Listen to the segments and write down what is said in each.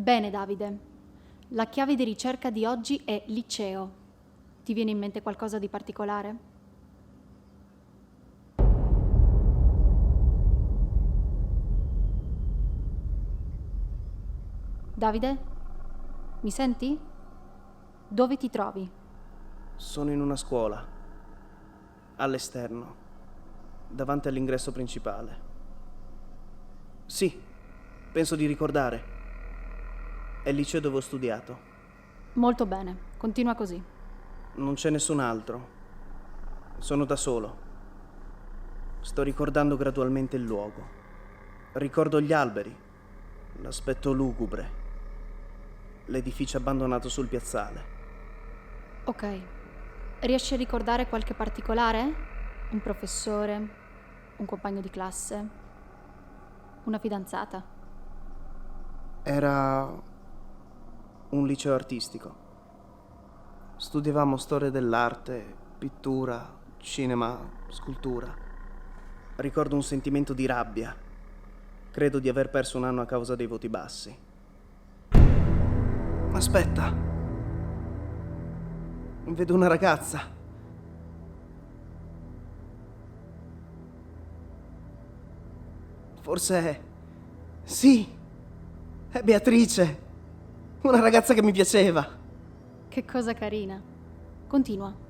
Bene, Davide. La chiave di ricerca di oggi è liceo. Ti viene in mente qualcosa di particolare? Davide? Mi senti? Dove ti trovi? Sono in una scuola, all'esterno, davanti all'ingresso principale. Sì, penso di ricordare. È il liceo dove ho studiato. Molto bene, continua così. Non c'è nessun altro. Sono da solo. Sto ricordando gradualmente il luogo. Ricordo gli alberi, l'aspetto lugubre, l'edificio abbandonato sul piazzale. Ok. Riesci a ricordare qualche particolare? Un professore? Un compagno di classe? Una fidanzata? Era un liceo artistico. Studiavamo storia dell'arte, pittura, cinema, scultura. Ricordo un sentimento di rabbia. Credo di aver perso un anno a causa dei voti bassi. Aspetta. Vedo una ragazza. Forse è... Sì, è Beatrice. Una ragazza che mi piaceva. Che cosa carina. Continua.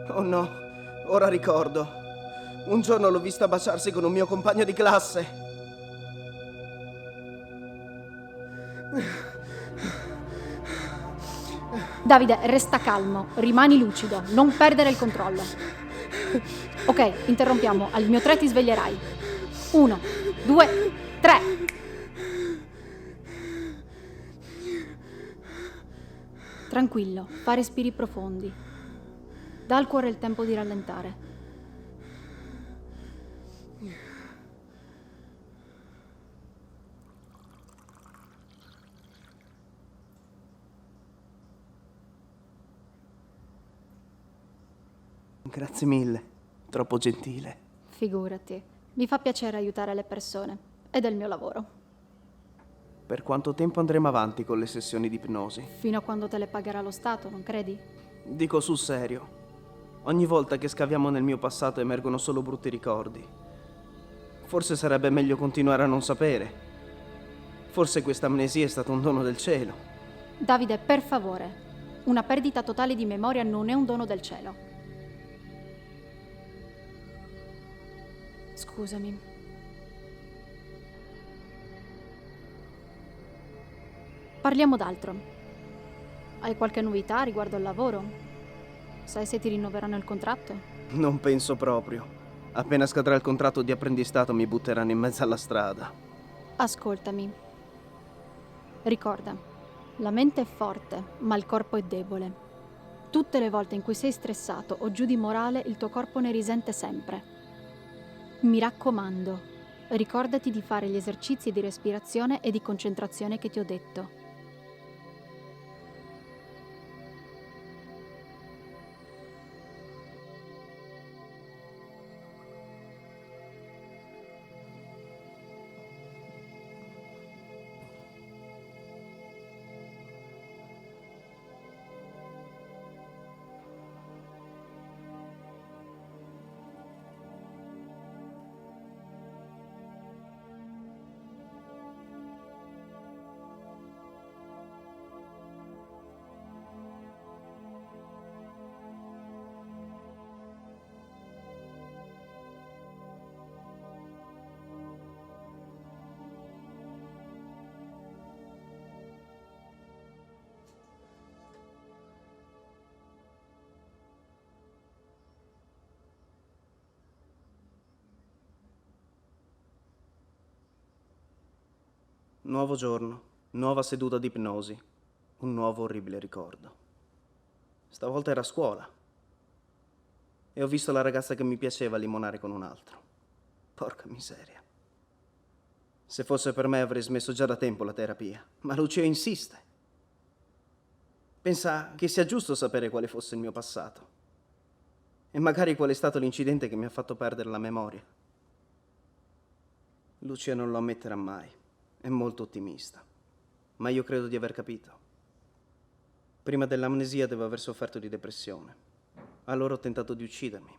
Oh no, ora ricordo. Un giorno l'ho vista baciarsi con un mio compagno di classe. Davide, resta calmo, rimani lucido, non perdere il controllo. Ok, interrompiamo. Al mio 3 ti sveglierai. 1, 2, 3. Tranquillo, fa respiri profondi. Dà al cuore il tempo di rallentare. Grazie mille, troppo gentile. Figurati, mi fa piacere aiutare le persone. Ed è il mio lavoro. Per quanto tempo andremo avanti con le sessioni di ipnosi? Fino a quando te le pagherà lo Stato, non credi? Dico sul serio. Ogni volta che scaviamo nel mio passato emergono solo brutti ricordi. Forse sarebbe meglio continuare a non sapere. Forse questa amnesia è stato un dono del cielo. Davide, per favore, una perdita totale di memoria non è un dono del cielo. Scusami. Parliamo d'altro. Hai qualche novità riguardo al lavoro? Sai se ti rinnoveranno il contratto? Non penso proprio. Appena scadrà il contratto di apprendistato mi butteranno in mezzo alla strada. Ascoltami. Ricorda, la mente è forte, ma il corpo è debole. Tutte le volte in cui sei stressato o giù di morale, il tuo corpo ne risente sempre. Mi raccomando, ricordati di fare gli esercizi di respirazione e di concentrazione che ti ho detto. Nuovo giorno, nuova seduta di ipnosi, un nuovo orribile ricordo. Stavolta era a scuola. e ho visto la ragazza che mi piaceva limonare con un altro. Porca miseria. Se fosse per me avrei smesso già da tempo la terapia, ma Lucio insiste. Pensa che sia giusto sapere quale fosse il mio passato e magari qual è stato l'incidente che mi ha fatto perdere la memoria. Lucia non lo ammetterà mai, è molto ottimista, ma io credo di aver capito. Prima dell'amnesia devo aver sofferto di depressione. Allora ho tentato di uccidermi,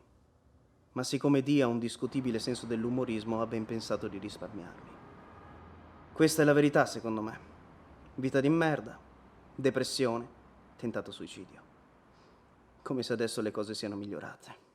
ma siccome Dee ha un discutibile senso dell'umorismo, ha ben pensato di risparmiarmi. Questa è la verità, secondo me. Vita di merda, depressione, tentato suicidio. Come se adesso le cose siano migliorate.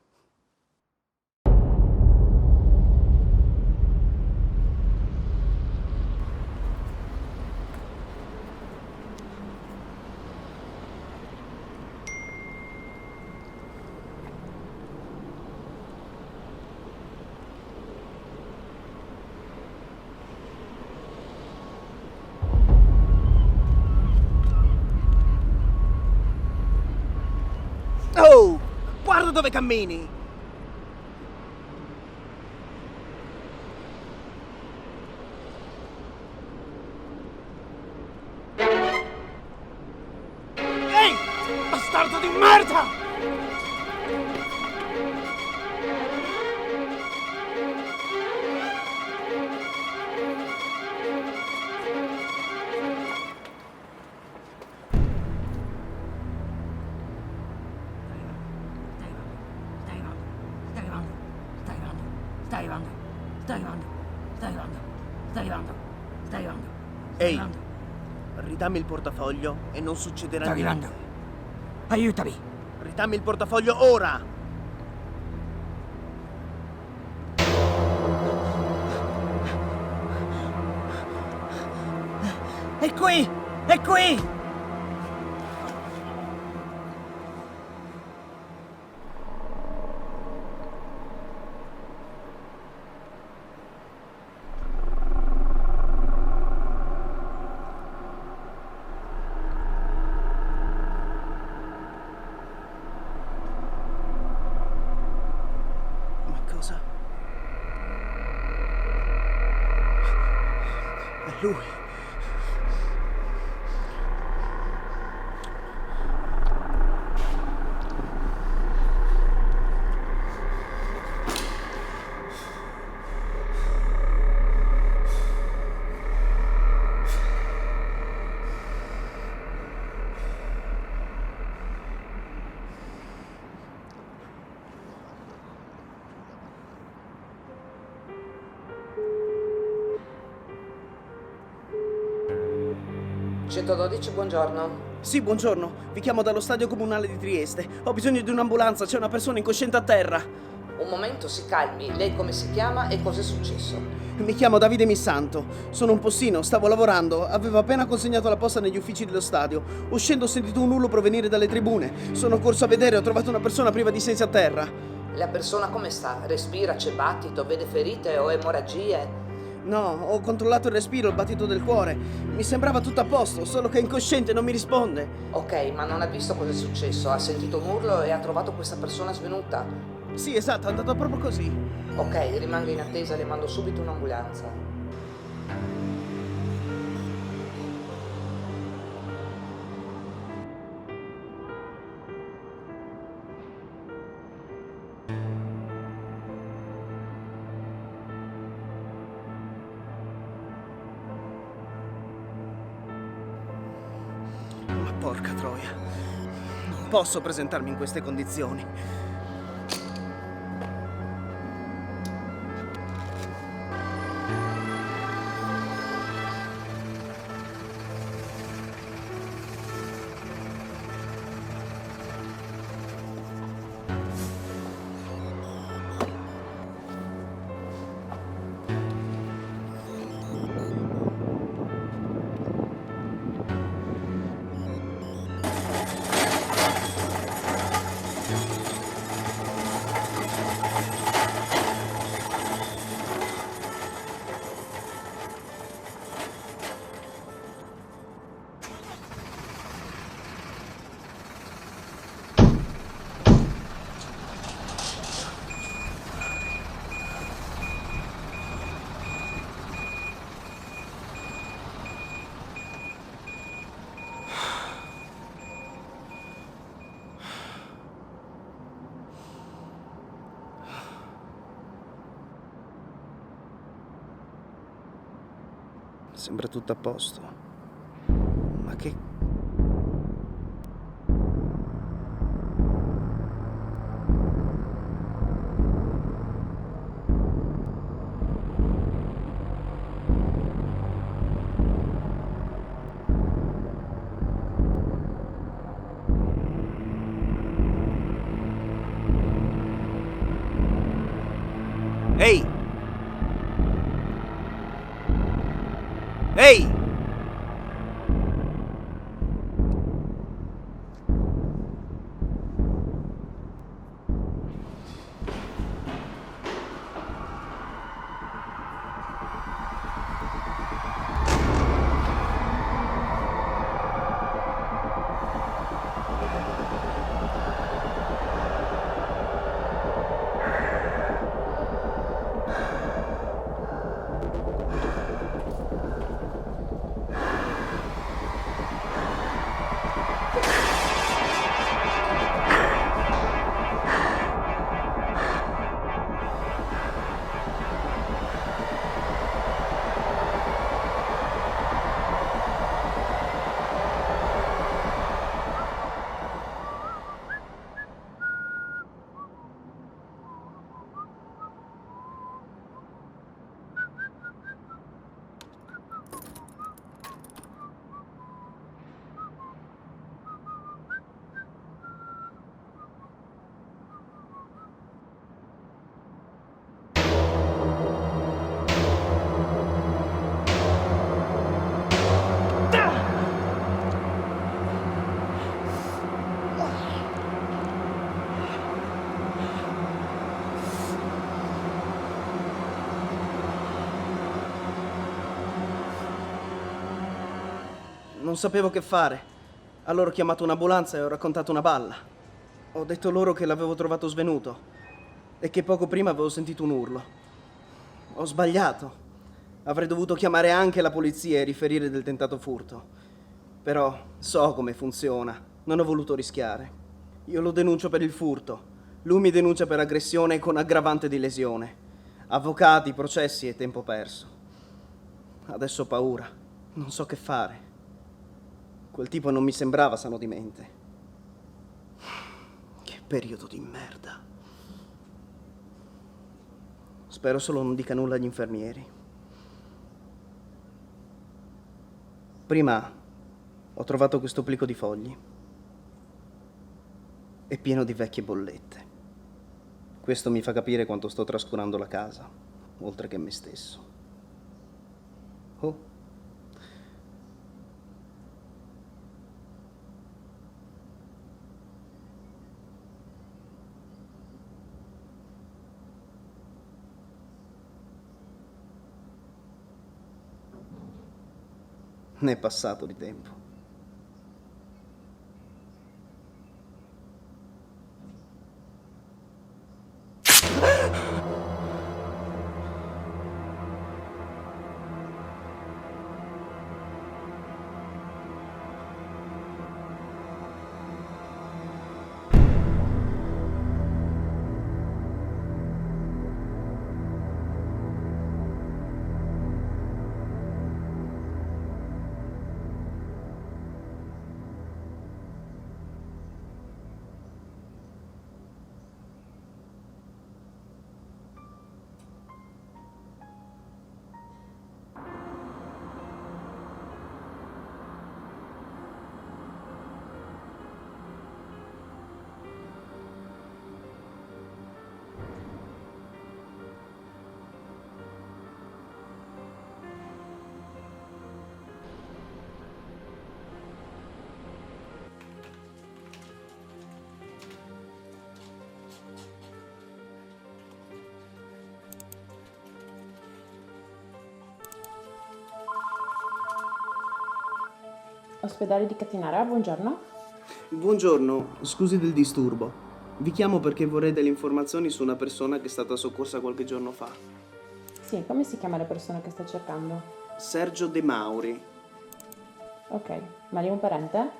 Oh! Guarda dove cammini! Ehi! Bastardo di merda! Ehi, ridammi il portafoglio e non succederà niente. Aiutami! Ridammi il portafoglio ora! È qui! È qui! È lui. Buongiorno. Sì, buongiorno. Vi chiamo dallo stadio comunale di Trieste. Ho bisogno di un'ambulanza, c'è una persona incosciente a terra. Un momento, si calmi. Lei come si chiama e cos'è successo? Mi chiamo Davide Missanto. Sono un postino, stavo lavorando. Avevo appena consegnato la posta negli uffici dello stadio. Uscendo ho sentito un urlo provenire dalle tribune. Sono corso a vedere e ho trovato una persona priva di sensi a terra. La persona come sta? Respira, c'è battito, vede ferite o emorragie? No, ho controllato il respiro, il battito del cuore. Mi sembrava tutto a posto, solo che è incosciente, non mi risponde. Ok, ma non ha visto cosa è successo? Ha sentito un urlo e ha trovato questa persona svenuta? Sì, esatto, è andato proprio così. Ok, rimanga in attesa, le mando subito un'ambulanza. Porca troia. Non posso presentarmi in queste condizioni. Sembra tutto a posto. Ma che... Ehi! Ehi! Non sapevo che fare. Allora ho chiamato un'ambulanza e ho raccontato una balla. Ho detto loro che l'avevo trovato svenuto e che poco prima avevo sentito un urlo. Ho sbagliato. Avrei dovuto chiamare anche la polizia e riferire del tentato furto. Però so come funziona. Non ho voluto rischiare. Io lo denuncio per il furto. Lui mi denuncia per aggressione con aggravante di lesione. Avvocati, processi e tempo perso. Adesso ho paura. Non so che fare. Quel tipo non mi sembrava sano di mente. Che periodo di merda. Spero solo non dica nulla agli infermieri. Prima ho trovato questo plico di fogli. È pieno di vecchie bollette. Questo mi fa capire quanto sto trascurando la casa, oltre che me stesso. Oh. Ne è passato di tempo. Ospedale di Catinara, buongiorno. Buongiorno, scusi del disturbo. Vi chiamo perché vorrei delle informazioni su una persona che è stata soccorsa qualche giorno fa. Sì, come si chiama la persona che sta cercando? Sergio De Mauri. Ok, ma lei è un parente?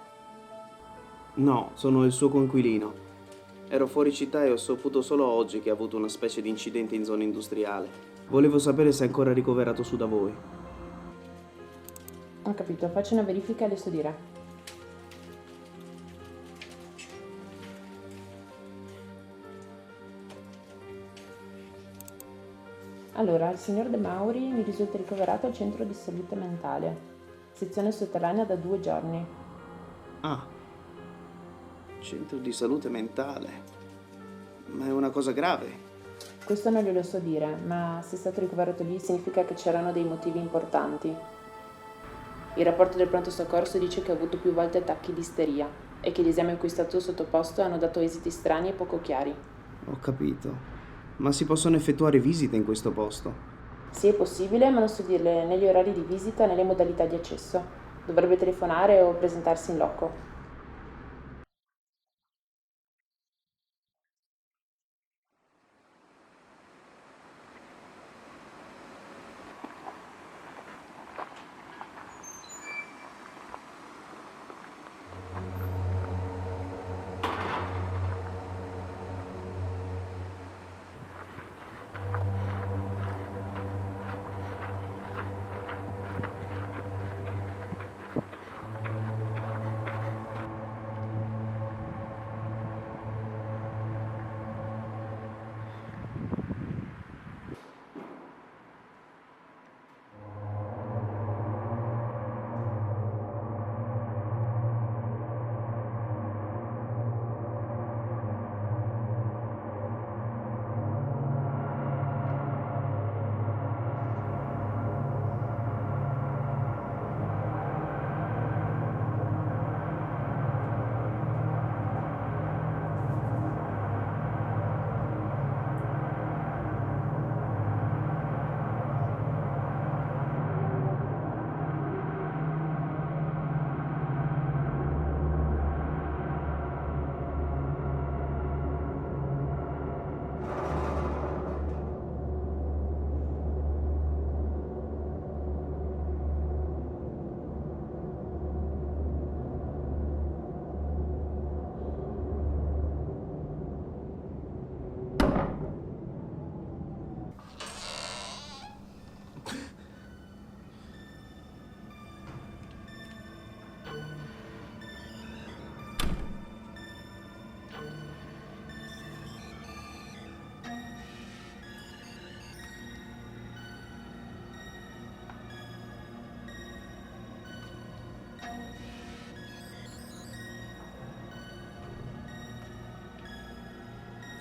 No, sono il suo coinquilino. Ero fuori città e ho saputo solo oggi che ha avuto una specie di incidente in zona industriale. Volevo sapere se è ancora ricoverato su da voi. Ho capito, faccio una verifica e le so dire. Allora, il signor De Mauri mi risulta ricoverato al centro di salute mentale, sezione sotterranea da 2 giorni. Ah, centro di salute mentale. Ma è una cosa grave. Questo non glielo so dire, ma se è stato ricoverato lì significa che c'erano dei motivi importanti. Il rapporto del pronto soccorso dice che ha avuto più volte attacchi di isteria e che gli esami a cui è stato sottoposto hanno dato esiti strani e poco chiari. Ho capito. Ma si possono effettuare visite in questo posto? Sì, è possibile, ma non so dirle né gli orari di visita né le modalità di accesso. Dovrebbe telefonare o presentarsi in loco.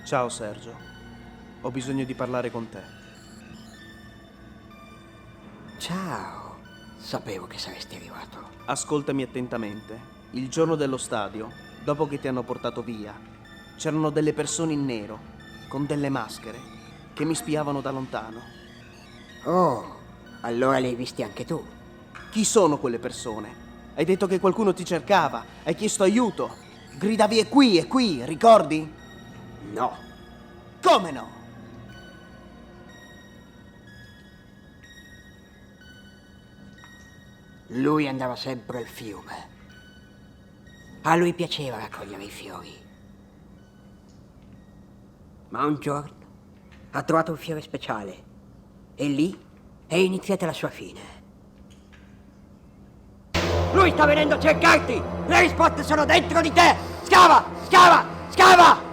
Ciao Sergio. Ho bisogno di parlare con te. Ciao. Sapevo che saresti arrivato. Ascoltami attentamente. Il giorno dello stadio, dopo che ti hanno portato via, c'erano delle persone in nero, con delle maschere, che mi spiavano da lontano. Oh, allora li hai visti anche tu. Chi sono quelle persone? Hai detto che qualcuno ti cercava, hai chiesto aiuto. Gridavi è qui, ricordi? No. Come no? Lui andava sempre al fiume. A lui piaceva raccogliere i fiori. Ma un giorno ha trovato un fiore speciale e lì è iniziata la sua fine. Lui sta venendo a cercarti! Le risposte sono dentro di te! Scava! Scava! Scava!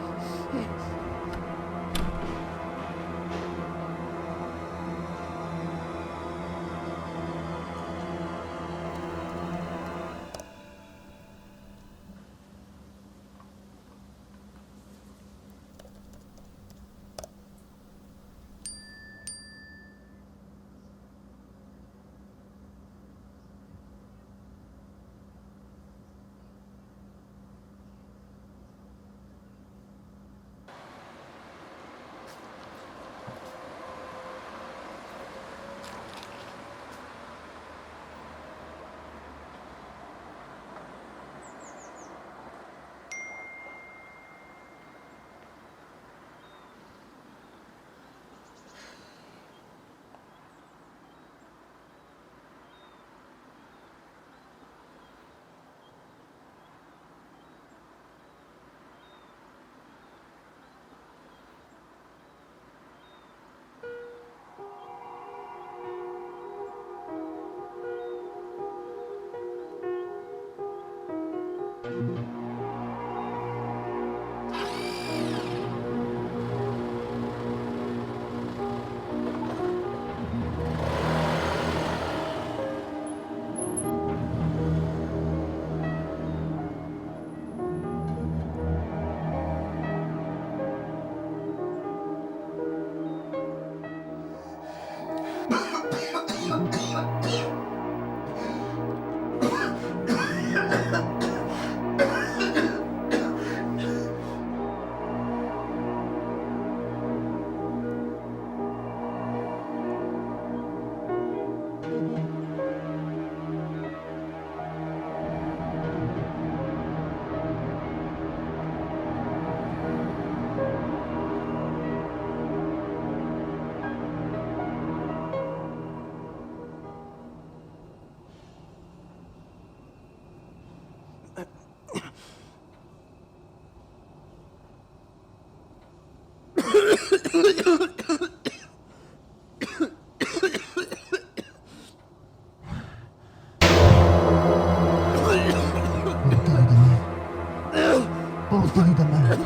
Portali da me.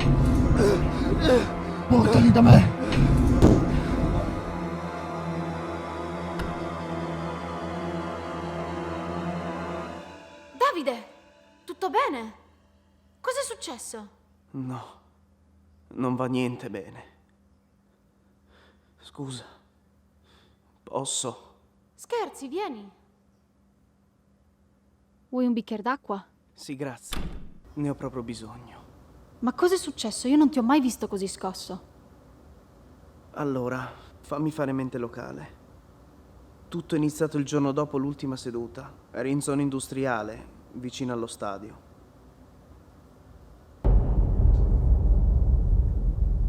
Portali da me. Davide, tutto bene? Cos'è successo? No, non va niente bene. Scusa, posso? Scherzi, vieni. Vuoi un bicchiere d'acqua? Sì, grazie. Ne ho proprio bisogno. Ma cos'è successo? Io non ti ho mai visto così scosso. Allora, fammi fare mente locale. Tutto è iniziato il giorno dopo l'ultima seduta. Eri in zona industriale, vicino allo stadio.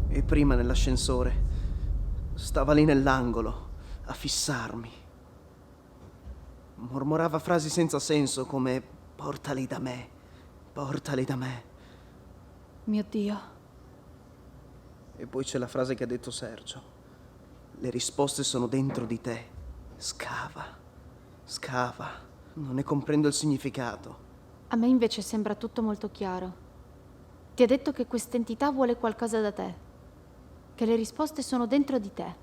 E prima nell'ascensore stava lì nell'angolo a fissarmi. Mormorava frasi senza senso come portali da me, portali da me. Mio Dio. E poi c'è la frase che ha detto Sergio. Le risposte sono dentro di te. Scava, scava. Non ne comprendo il significato. A me invece sembra tutto molto chiaro. Ti ha detto che quest'entità vuole qualcosa da te, che le risposte sono dentro di te.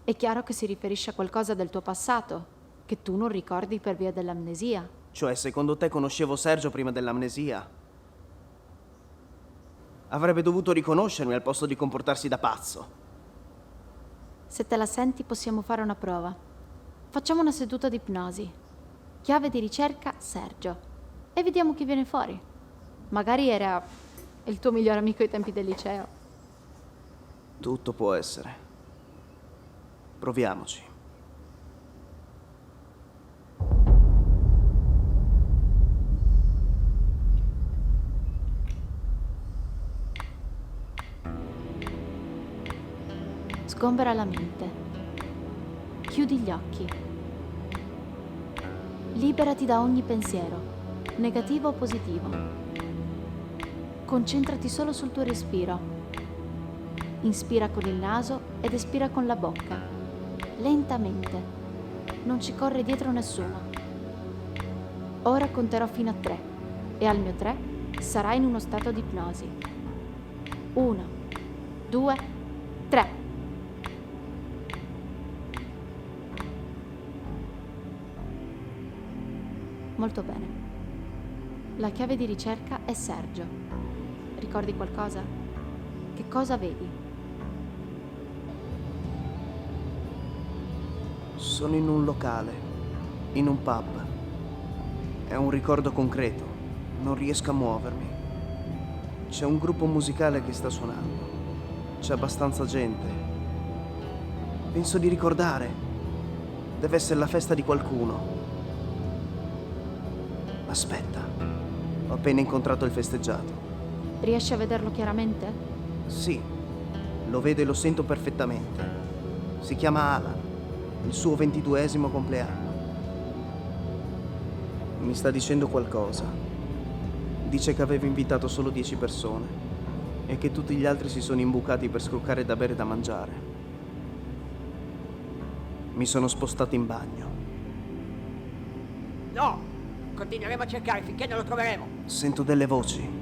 È chiaro che si riferisce a qualcosa del tuo passato, che tu non ricordi per via dell'amnesia. Cioè, secondo te conoscevo Sergio prima dell'amnesia? Avrebbe dovuto riconoscermi al posto di comportarsi da pazzo. Se te la senti possiamo fare una prova. Facciamo una seduta di ipnosi. Chiave di ricerca Sergio. E vediamo chi viene fuori. Magari era il tuo migliore amico ai tempi del liceo. Tutto può essere. Proviamoci. Sgombera la mente. Chiudi gli occhi. Liberati da ogni pensiero, negativo o positivo. Concentrati solo sul tuo respiro. Inspira con il naso ed espira con la bocca. Lentamente. Non ci corre dietro nessuno. Ora conterò fino a 3 e al mio 3 sarai in uno stato di ipnosi. 1, 2, 3. Molto bene. La chiave di ricerca è Sergio. Ricordi qualcosa? Che cosa vedi? Sono in un locale, in un pub. È un ricordo concreto. Non riesco a muovermi. C'è un gruppo musicale che sta suonando. C'è abbastanza gente. Penso di ricordare. Deve essere la festa di qualcuno. Aspetta, ho appena incontrato il festeggiato. Riesci a vederlo chiaramente? Sì, lo vedo e lo sento perfettamente. Si chiama Alan, il suo 22esimo compleanno. Mi sta dicendo qualcosa. Dice che aveva invitato solo 10 persone e che tutti gli altri si sono imbucati per scroccare da bere e da mangiare. Mi sono spostato in bagno. No! Continueremo a cercare finché non lo troveremo. Sento delle voci.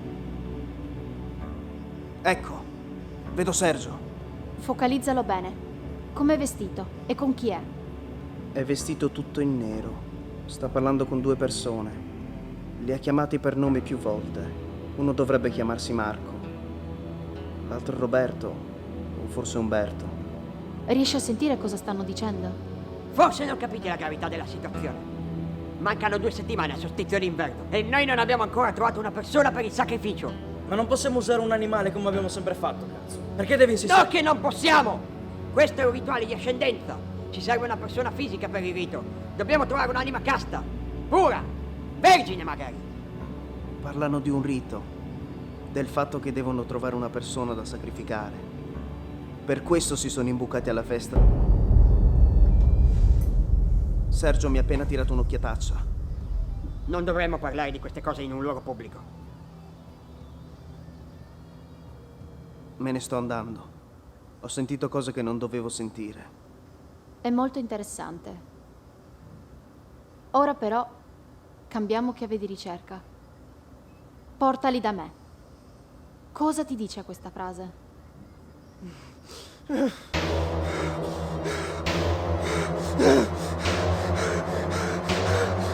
Ecco, vedo Sergio. Focalizzalo bene. Com'è vestito? E con chi è? È vestito tutto in nero. Sta parlando con 2 persone. Li ha chiamati per nome più volte. Uno dovrebbe chiamarsi Marco. L'altro Roberto. O forse Umberto. Riesci a sentire cosa stanno dicendo? Forse non capite la gravità della situazione. Mancano 2 settimane al solstizio d'inverno e noi non abbiamo ancora trovato una persona per il sacrificio. Ma non possiamo usare un animale come abbiamo sempre fatto, cazzo. Perché devi insistere? No che non possiamo! Questo è un rituale di ascendenza. Ci serve una persona fisica per il rito. Dobbiamo trovare un'anima casta, pura, vergine magari. Parlano di un rito. Del fatto che devono trovare una persona da sacrificare. Per questo si sono imbucati alla festa. Sergio mi ha appena tirato un'occhiataccia. Non dovremmo parlare di queste cose in un luogo pubblico. Me ne sto andando. Ho sentito cose che non dovevo sentire. È molto interessante. Ora però cambiamo chiave di ricerca. Portali da me. Cosa ti dice questa frase?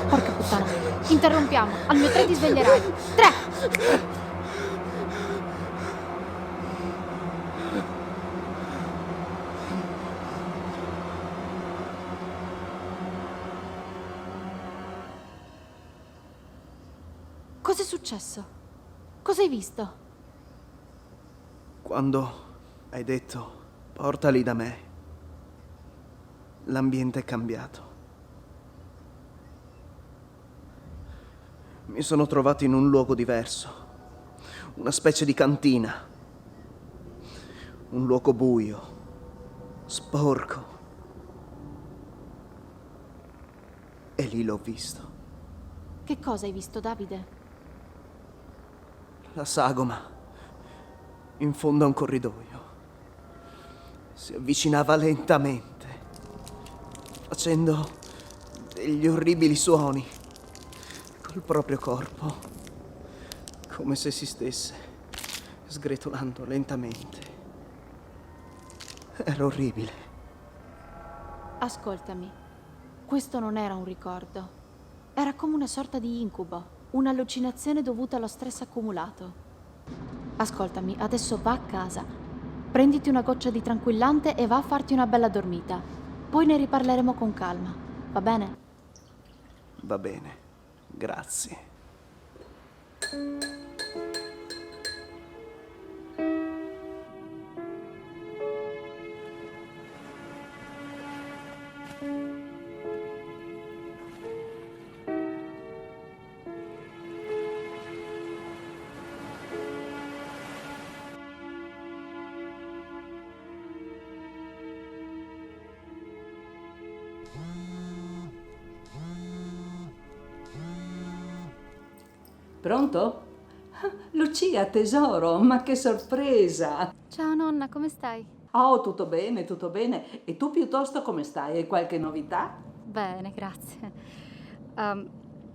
Porca puttana. Interrompiamo. Al mio 3 ti sveglierai. 3! Cos'è successo? Cosa hai visto? Quando hai detto portali da me, l'ambiente è cambiato. Mi sono trovato in un luogo diverso, una specie di cantina, un luogo buio, sporco. E lì l'ho visto. Che cosa hai visto, Davide? La sagoma, in fondo a un corridoio, si avvicinava lentamente, facendo degli orribili suoni col proprio corpo, come se si stesse sgretolando lentamente. Era orribile. Ascoltami, questo non era un ricordo. Era come una sorta di incubo. Un'allucinazione dovuta allo stress accumulato. Ascoltami, adesso va a casa, prenditi una goccia di tranquillante e va a farti una bella dormita. Poi ne riparleremo con calma, va bene? Va bene, grazie. Pronto? Lucia, tesoro, ma che sorpresa! Ciao nonna, come stai? Oh, tutto bene, tutto bene. E tu piuttosto come stai? Hai qualche novità? Bene, grazie.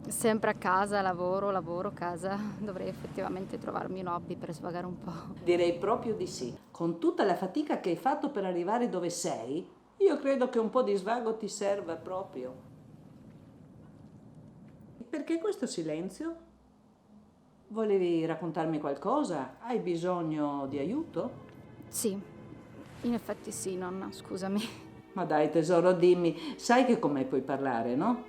Sempre a casa, lavoro, casa. Dovrei effettivamente trovarmi un hobby per svagare un po'. Direi proprio di sì. Con tutta la fatica che hai fatto per arrivare dove sei, io credo che un po' di svago ti serva proprio. Perché questo silenzio? Volevi raccontarmi qualcosa? Hai bisogno di aiuto? Sì, in effetti sì, nonna, scusami. Ma dai tesoro, dimmi, sai che con me puoi parlare, no?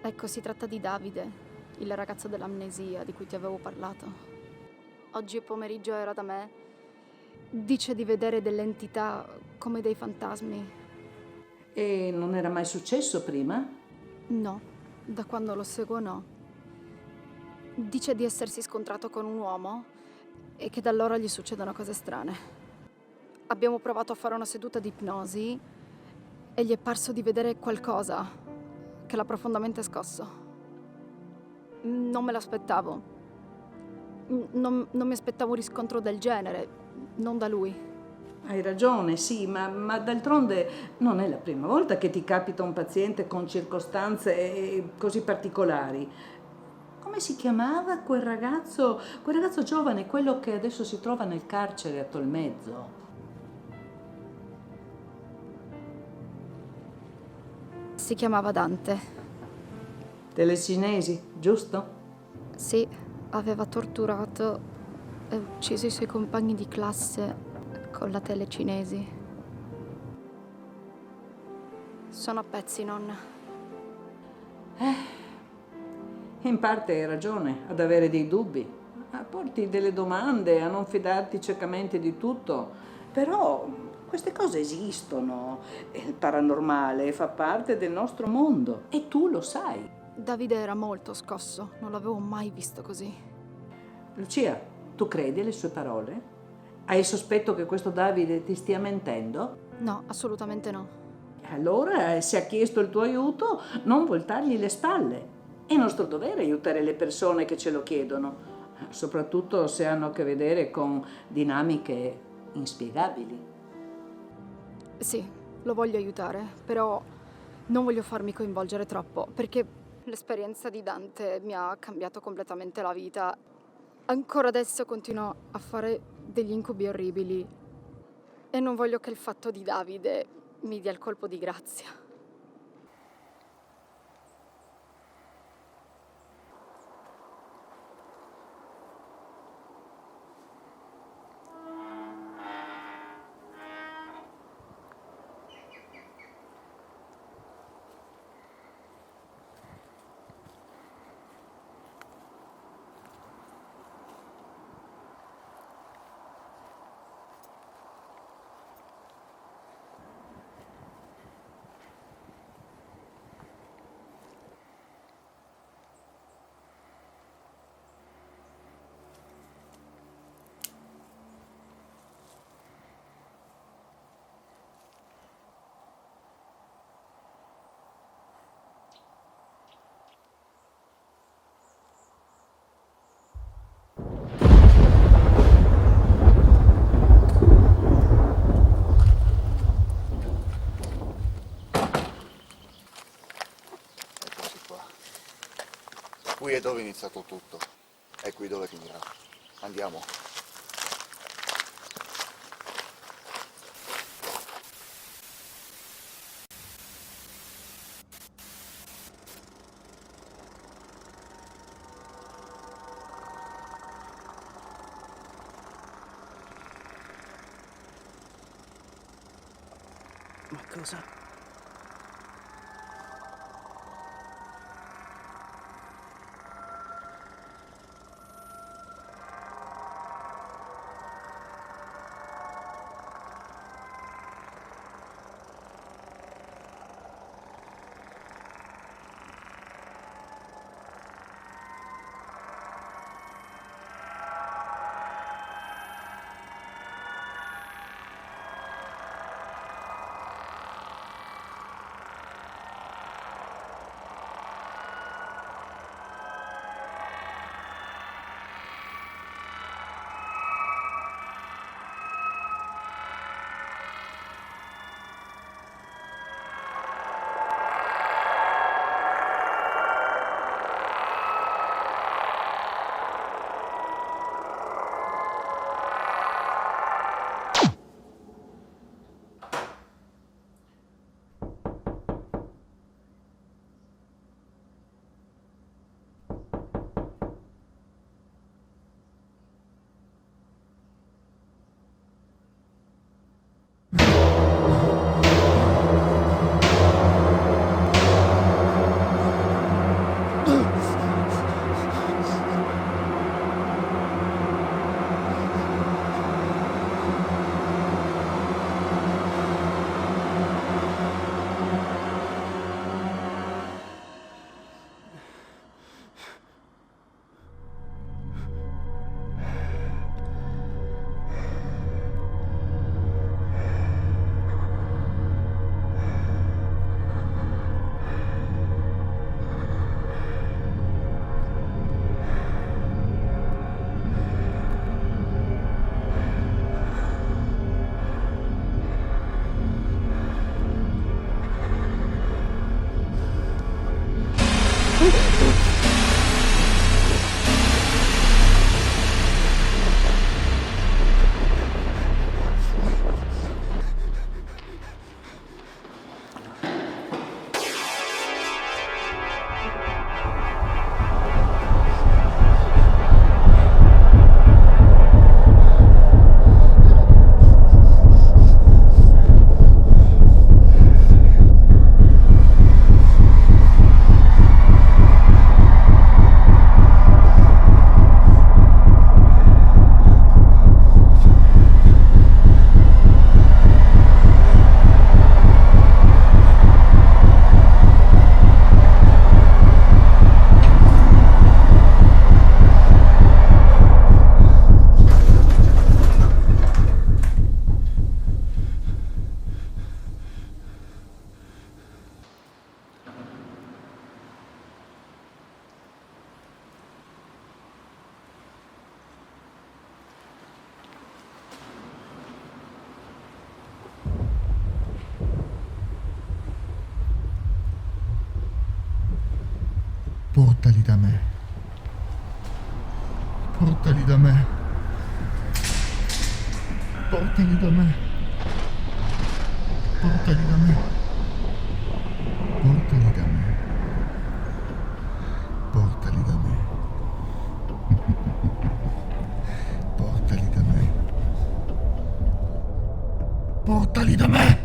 Ecco, si tratta di Davide, il ragazzo dell'amnesia di cui ti avevo parlato. Oggi pomeriggio era da me. Dice di vedere delle entità come dei fantasmi. E non era mai successo prima? No, da quando lo seguo no. Dice di essersi scontrato con un uomo e che da allora gli succedono cose strane. Abbiamo provato a fare una seduta di ipnosi e gli è parso di vedere qualcosa che l'ha profondamente scosso. Non me l'aspettavo. Non mi aspettavo un riscontro del genere, non da lui. Hai ragione, sì, ma d'altronde non è la prima volta che ti capita un paziente con circostanze così particolari. come si chiamava quel ragazzo giovane, quello che adesso si trova nel carcere a Tolmezzo? Si chiamava Dante. Delle cinesi, giusto? Sì, aveva torturato e ucciso i suoi compagni di classe con la tele cinesi. Sono a pezzi, nonna. In parte hai ragione ad avere dei dubbi, a porti delle domande, a non fidarti ciecamente di tutto, però queste cose esistono e il paranormale fa parte del nostro mondo e tu lo sai. Davide era molto scosso, non l'avevo mai visto così. Lucia, tu credi alle sue parole? Hai il sospetto che questo Davide ti stia mentendo? No, assolutamente no. Allora, se ha chiesto il tuo aiuto, non voltargli le spalle. È nostro dovere aiutare le persone che ce lo chiedono, soprattutto se hanno a che vedere con dinamiche inspiegabili. Sì, lo voglio aiutare, però non voglio farmi coinvolgere troppo, perché l'esperienza di Dante mi ha cambiato completamente la vita. Ancora adesso continuo a fare degli incubi orribili e non voglio che il fatto di Davide mi dia il colpo di grazia. Eccoci qua. Qui è dove è iniziato tutto. È qui dove finirà. Andiamo. Ma cosa? Portali da me. Portali da me. Portali da me. Portali da me. Portali da me. Portali da me. Portali da me. Portali da me.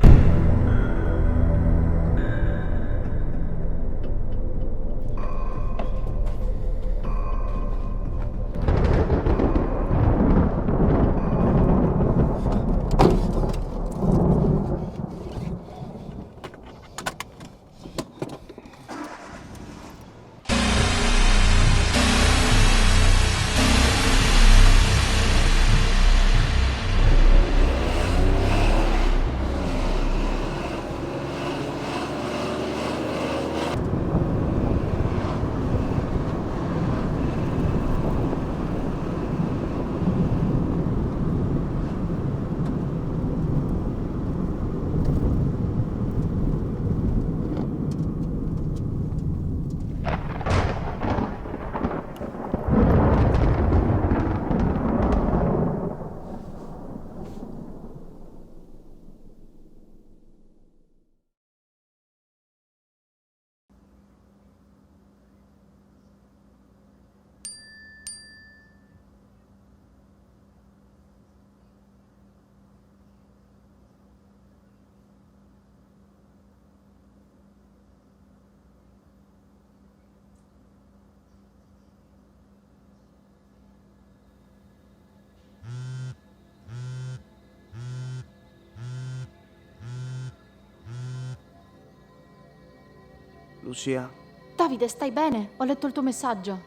Lucia? Davide, stai bene? Ho letto il tuo messaggio.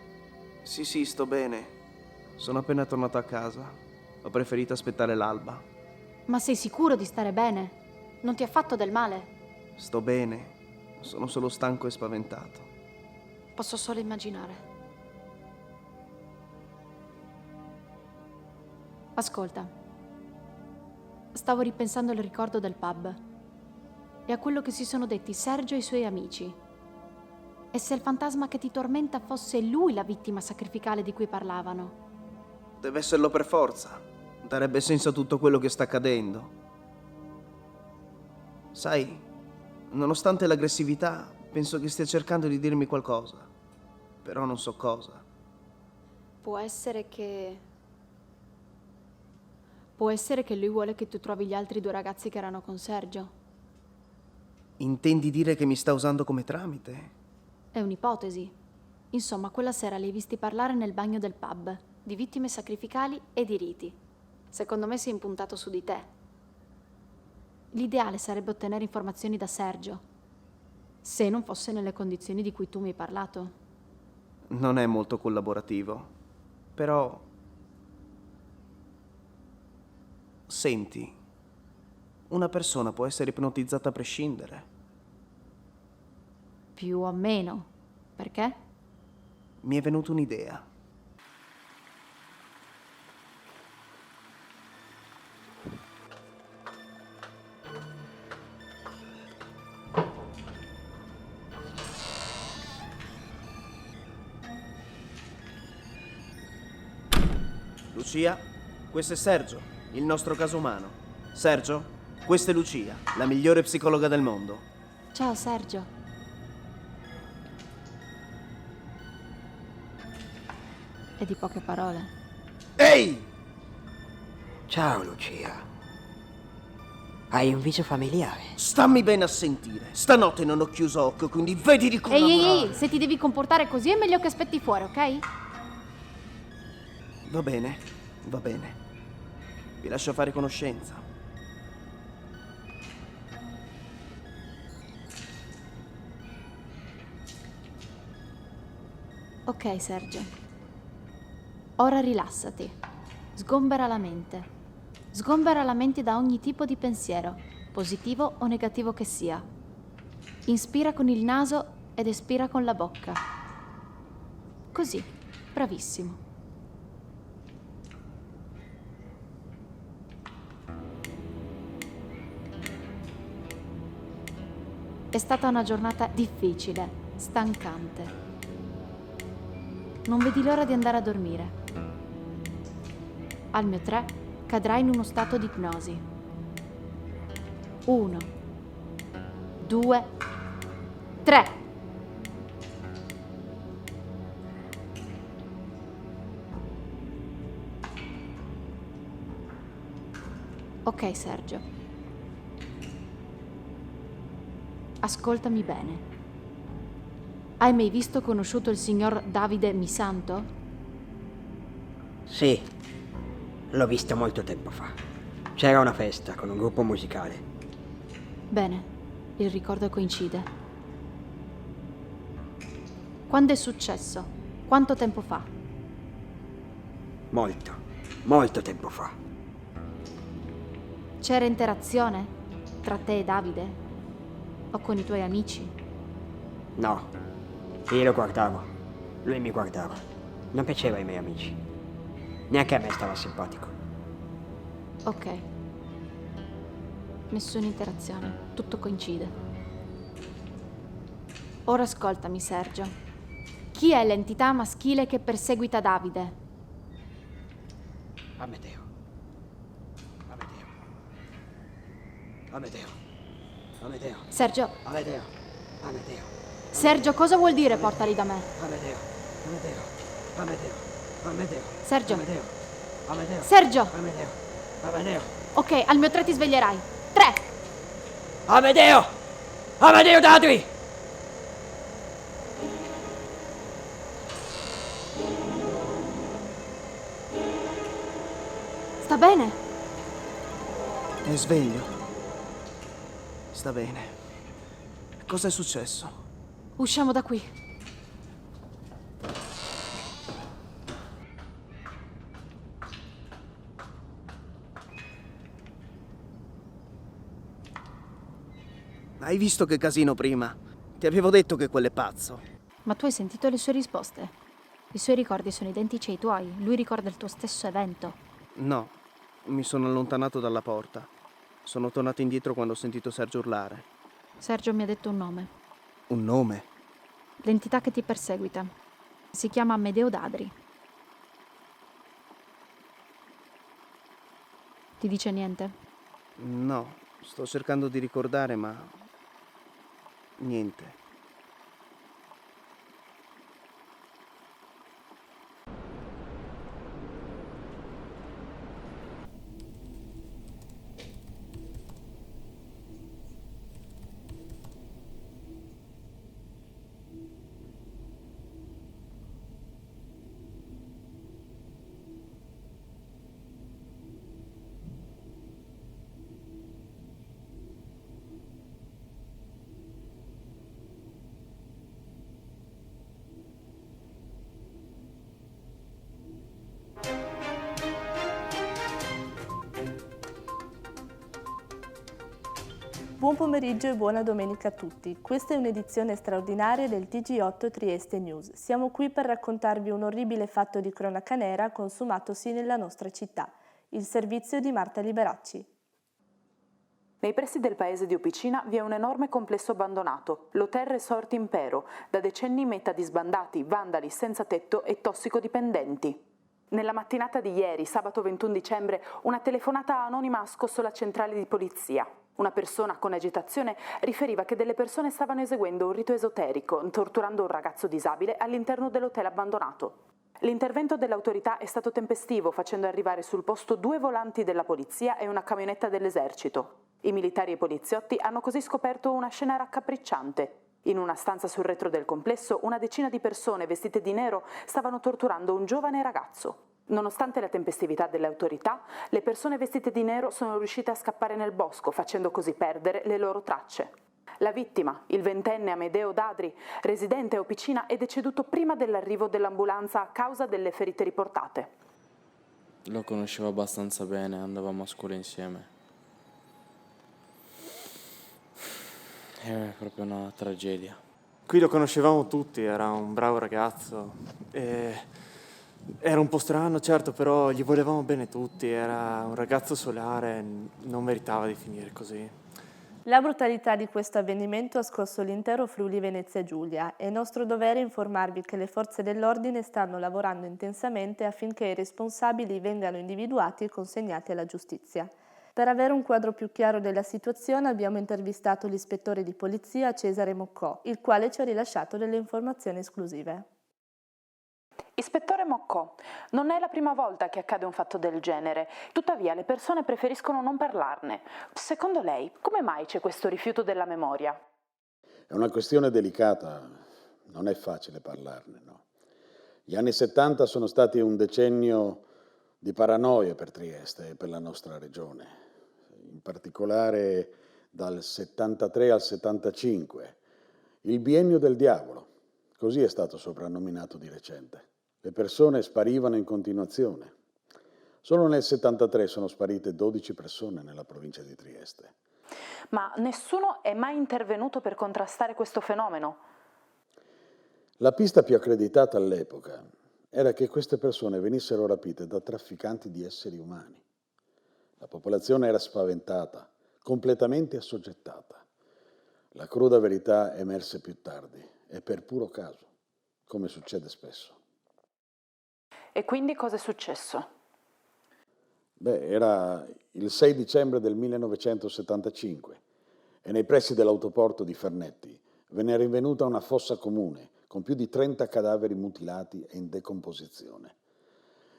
Sì, sto bene. Sono appena tornato a casa. Ho preferito aspettare l'alba. Ma sei sicuro di stare bene? Non ti ha fatto del male? Sto bene. Sono solo stanco e spaventato. Posso solo immaginare. Ascolta. Stavo ripensando al ricordo del pub e a quello che si sono detti Sergio e i suoi amici. E se il fantasma che ti tormenta fosse lui la vittima sacrificale di cui parlavano? Deve esserlo per forza. Darebbe senso a tutto quello che sta accadendo. Sai, nonostante l'aggressività, penso che stia cercando di dirmi qualcosa. Però non so cosa. Può essere che lui vuole che tu trovi gli altri 2 ragazzi che erano con Sergio. Intendi dire che mi sta usando come tramite? È un'ipotesi. Insomma, quella sera li hai visti parlare nel bagno del pub, di vittime sacrificali e di riti. Secondo me si è impuntato su di te. L'ideale sarebbe ottenere informazioni da Sergio, se non fosse nelle condizioni di cui tu mi hai parlato. Non è molto collaborativo, però... Senti, una persona può essere ipnotizzata a prescindere. Più o meno. Perché? Mi è venuta un'idea. Lucia, questo è Sergio, il nostro caso umano. Sergio, questa è Lucia, la migliore psicologa del mondo. Ciao Sergio. È di poche parole. Ehi! Ciao Lucia. Hai un viso familiare. Stammi bene a sentire. Stanotte non ho chiuso occhio, quindi vedi di collaborare. Ehi, se ti devi comportare così è meglio che aspetti fuori, ok? Va bene. Vi lascio fare conoscenza. Ok, Sergio. Ora rilassati. Sgombera la mente. Sgombera la mente da ogni tipo di pensiero, positivo o negativo che sia. Inspira con il naso ed espira con la bocca. Così, bravissimo. È stata una giornata difficile, stancante. Non vedi l'ora di andare a dormire. Al mio 3 cadrai in uno stato di ipnosi. 1, 2, 3. Ok, Sergio. Ascoltami bene. Hai mai visto o conosciuto il signor Davide Misanto? Sì, l'ho visto molto tempo fa. C'era una festa con un gruppo musicale. Bene, il ricordo coincide. Quando è successo? Quanto tempo fa? Molto tempo fa. C'era interazione tra te e Davide? O con i tuoi amici? No, io lo guardavo. Lui mi guardava. Non piaceva ai miei amici. Neanche a me stava simpatico. Ok. Nessuna interazione, tutto coincide. Ora ascoltami, Sergio. Chi è l'entità maschile che perseguita Davide? Amedeo. Sergio. Amedeo. Sergio, cosa vuol dire portali da me? Amedeo. Sergio. Amedeo. Sergio. Amedeo. Ok, al mio 3 ti sveglierai. 3. Amedeo Dadri! Sta bene? È sveglio. Sta bene. Cosa è successo? Usciamo da qui. Hai visto che casino prima? Ti avevo detto che quello è pazzo. Ma tu hai sentito le sue risposte? I suoi ricordi sono identici ai tuoi. Lui ricorda il tuo stesso evento. No, mi sono allontanato dalla porta. Sono tornato indietro quando ho sentito Sergio urlare. Sergio mi ha detto un nome. Un nome? L'entità che ti perseguita. Si chiama Amedeo Dadri. Ti dice niente? No, sto cercando di ricordare, ma niente. Buon pomeriggio e buona domenica a tutti. Questa è un'edizione straordinaria del TG8 Trieste News. Siamo qui per raccontarvi un orribile fatto di cronaca nera consumatosi nella nostra città. Il servizio di Marta Liberacci. Nei pressi del paese di Opicina vi è un enorme complesso abbandonato, l'Hotel Resort Impero, da decenni meta di sbandati, vandali, senza tetto e tossicodipendenti. Nella mattinata di ieri, sabato 21 dicembre, una telefonata anonima ha scosso la centrale di polizia. Una persona con agitazione riferiva che delle persone stavano eseguendo un rito esoterico, torturando un ragazzo disabile all'interno dell'hotel abbandonato. L'intervento dell'autorità è stato tempestivo, facendo arrivare sul posto 2 volanti della polizia e una camionetta dell'esercito. I militari e i poliziotti hanno così scoperto una scena raccapricciante. In una stanza sul retro del complesso, una decina di persone vestite di nero stavano torturando un giovane ragazzo. Nonostante la tempestività delle autorità, le persone vestite di nero sono riuscite a scappare nel bosco, facendo così perdere le loro tracce. La vittima, il 20enne Amedeo Dadri, residente a Opicina, è deceduto prima dell'arrivo dell'ambulanza a causa delle ferite riportate. Lo conoscevo abbastanza bene, andavamo a scuola insieme. È proprio una tragedia. Qui lo conoscevamo tutti, era un bravo ragazzo. Era un po' strano, certo, però gli volevamo bene tutti. Era un ragazzo solare, non meritava di finire così. La brutalità di questo avvenimento ha scosso l'intero Friuli Venezia Giulia. È nostro dovere informarvi che le forze dell'ordine stanno lavorando intensamente affinché i responsabili vengano individuati e consegnati alla giustizia. Per avere un quadro più chiaro della situazione abbiamo intervistato l'ispettore di polizia Cesare Moccò, il quale ci ha rilasciato delle informazioni esclusive. Ispettore Moccò, non è la prima volta che accade un fatto del genere, tuttavia le persone preferiscono non parlarne. Secondo lei, come mai c'è questo rifiuto della memoria? È una questione delicata, non è facile parlarne, no? Gli anni 70 sono stati un decennio di paranoie per Trieste e per la nostra regione, in particolare dal 73 al 75, il biennio del diavolo, così è stato soprannominato di recente. Le persone sparivano in continuazione. Solo nel 73 sono sparite 12 persone nella provincia di Trieste. Ma nessuno è mai intervenuto per contrastare questo fenomeno? La pista più accreditata all'epoca era che queste persone venissero rapite da trafficanti di esseri umani. La popolazione era spaventata, completamente assoggettata. La cruda verità emerse più tardi e per puro caso, come succede spesso. E quindi cosa è successo? Era il 6 dicembre del 1975 e nei pressi dell'autoporto di Fernetti venne rinvenuta una fossa comune con più di 30 cadaveri mutilati e in decomposizione.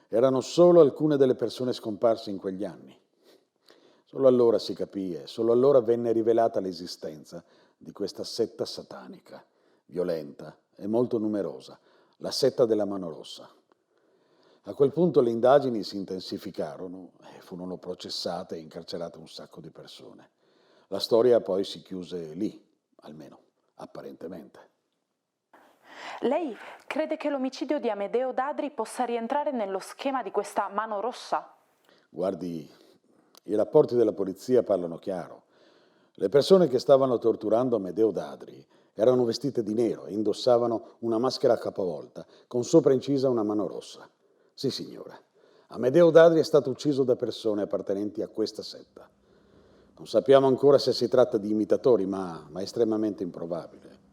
Erano solo alcune delle persone scomparse in quegli anni. Solo allora si capì e solo allora venne rivelata l'esistenza di questa setta satanica, violenta e molto numerosa, la setta della Mano Rossa. A quel punto le indagini si intensificarono e furono processate e incarcerate un sacco di persone. La storia poi si chiuse lì, almeno apparentemente. Lei crede che l'omicidio di Amedeo Dadri possa rientrare nello schema di questa Mano Rossa? Guardi, i rapporti della polizia parlano chiaro. Le persone che stavano torturando Amedeo Dadri erano vestite di nero e indossavano una maschera a capovolta con sopra incisa una mano rossa. Sì, signora. Amedeo Dadri è stato ucciso da persone appartenenti a questa setta. Non sappiamo ancora se si tratta di imitatori, ma è estremamente improbabile.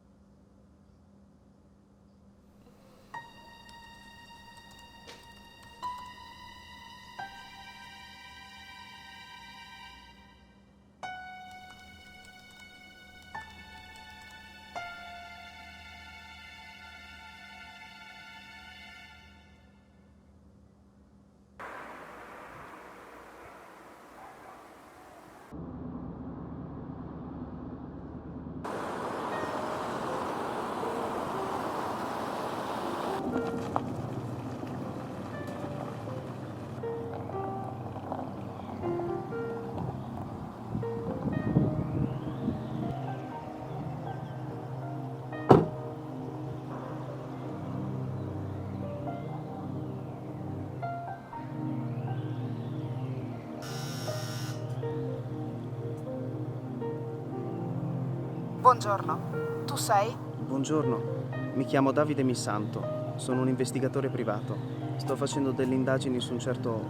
Buongiorno, tu sei? Buongiorno, mi chiamo Davide Missanto, sono un investigatore privato. Sto facendo delle indagini su un certo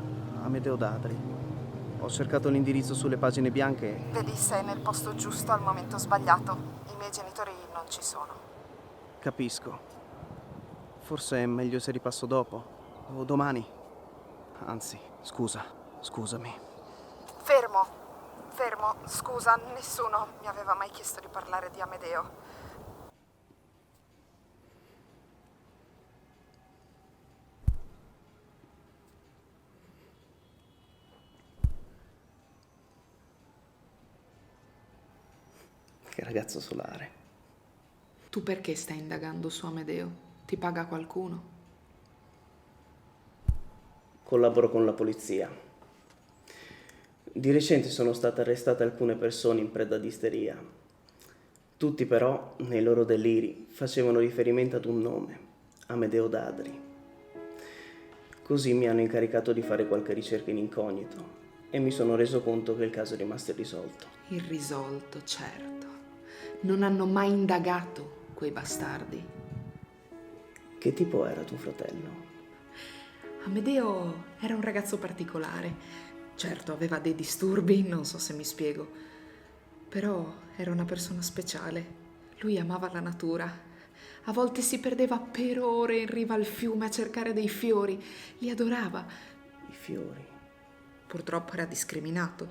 Amedeo Dadri. Ho cercato l'indirizzo sulle pagine bianche. Vedi, sei nel posto giusto al momento sbagliato. I miei genitori non ci sono. Capisco. Forse è meglio se ripasso dopo, o domani. Anzi, scusami. Fermo, scusa, nessuno mi aveva mai chiesto di parlare di Amedeo. Che ragazzo solare. Tu perché stai indagando su Amedeo? Ti paga qualcuno? Collaboro con la polizia. Di recente sono state arrestate alcune persone in preda di isteria. Tutti però, nei loro deliri, facevano riferimento ad un nome, Amedeo Dadri. Così mi hanno incaricato di fare qualche ricerca in incognito e mi sono reso conto che il caso è rimasto irrisolto. Irrisolto, certo. Non hanno mai indagato quei bastardi. Che tipo era tuo fratello? Amedeo era un ragazzo particolare. Certo, aveva dei disturbi, non so se mi spiego. Però era una persona speciale. Lui amava la natura. A volte si perdeva per ore in riva al fiume a cercare dei fiori. Li adorava. I fiori. Purtroppo era discriminato.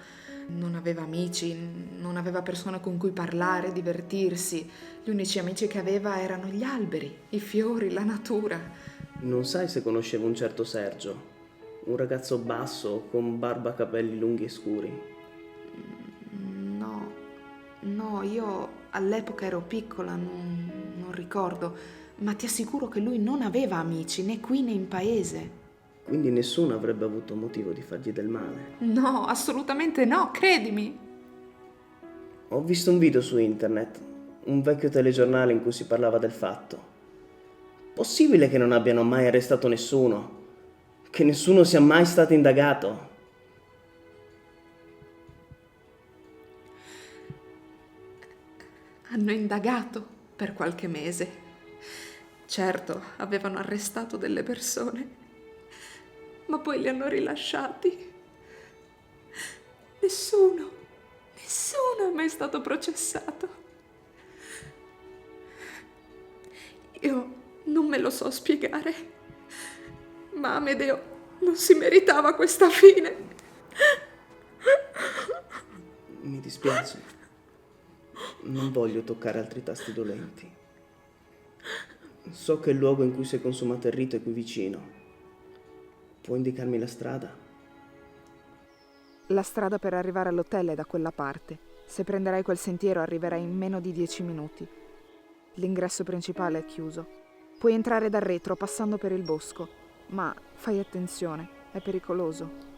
Non aveva amici, non aveva persone con cui parlare, divertirsi. Gli unici amici che aveva erano gli alberi, i fiori, la natura. Non sai se conoscevo un certo Sergio? Un ragazzo basso, con barba, capelli lunghi e scuri. No, io all'epoca ero piccola, non ricordo, ma ti assicuro che lui non aveva amici, né qui né in paese. Quindi nessuno avrebbe avuto motivo di fargli del male. No, assolutamente no, credimi. Ho visto un video su internet, un vecchio telegiornale in cui si parlava del fatto. Possibile che non abbiano mai arrestato nessuno? Che nessuno sia mai stato indagato? Hanno indagato per qualche mese. Certo, avevano arrestato delle persone, ma poi li hanno rilasciati. Nessuno è mai stato processato. Io non me lo so spiegare, ma Amedeo non si meritava questa fine. Mi dispiace. Non voglio toccare altri tasti dolenti. So che il luogo in cui si è consumato il rito è qui vicino. Può indicarmi la strada? La strada per arrivare all'hotel è da quella parte. Se prenderai quel sentiero arriverai in meno di 10 minuti. L'ingresso principale è chiuso. Puoi entrare dal retro passando per il bosco, ma fai attenzione, è pericoloso.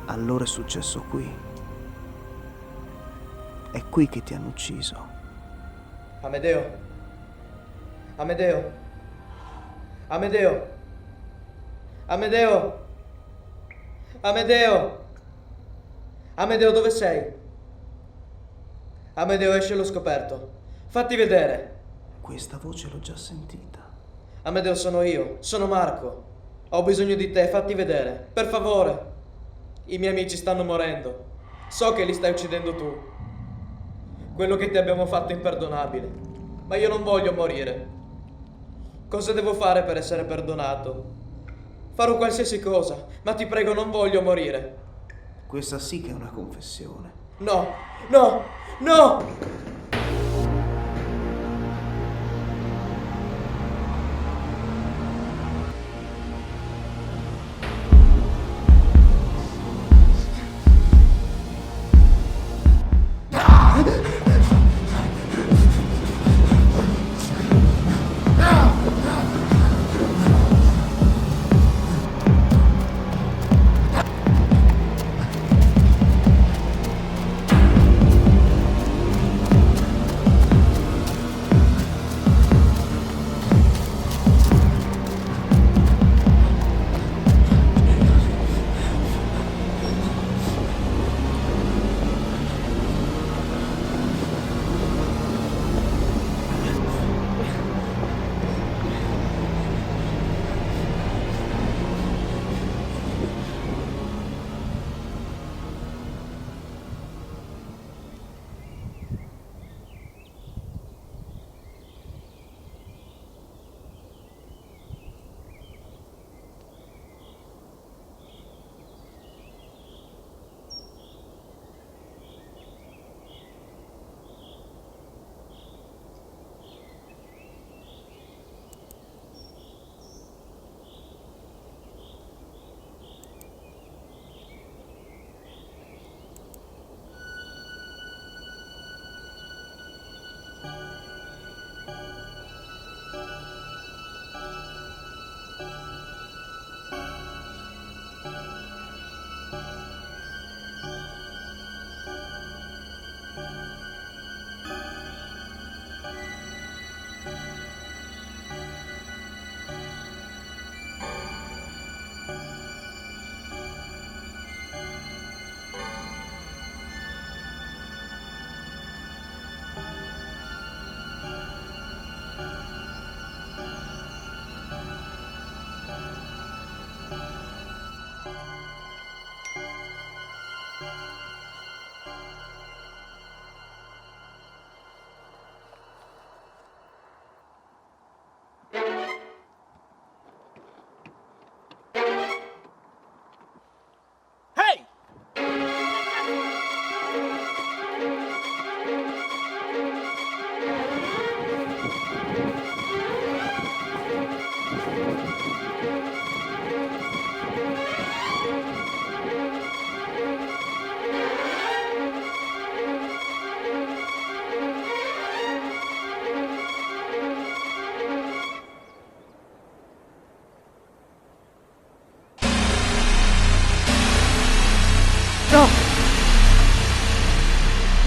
Allora è successo qui. È qui che ti hanno ucciso. Amedeo! Amedeo! Amedeo! Amedeo! Amedeo! Amedeo, dove sei? Amedeo, esci allo scoperto. Fatti vedere. Questa voce l'ho già sentita. Amedeo, sono io. Sono Marco. Ho bisogno di te, fatti vedere. Per favore. I miei amici stanno morendo. So che li stai uccidendo tu. Quello che ti abbiamo fatto è imperdonabile. Ma io non voglio morire. Cosa devo fare per essere perdonato? Farò qualsiasi cosa, ma ti prego, non voglio morire. Questa sì che è una confessione. No, no, no!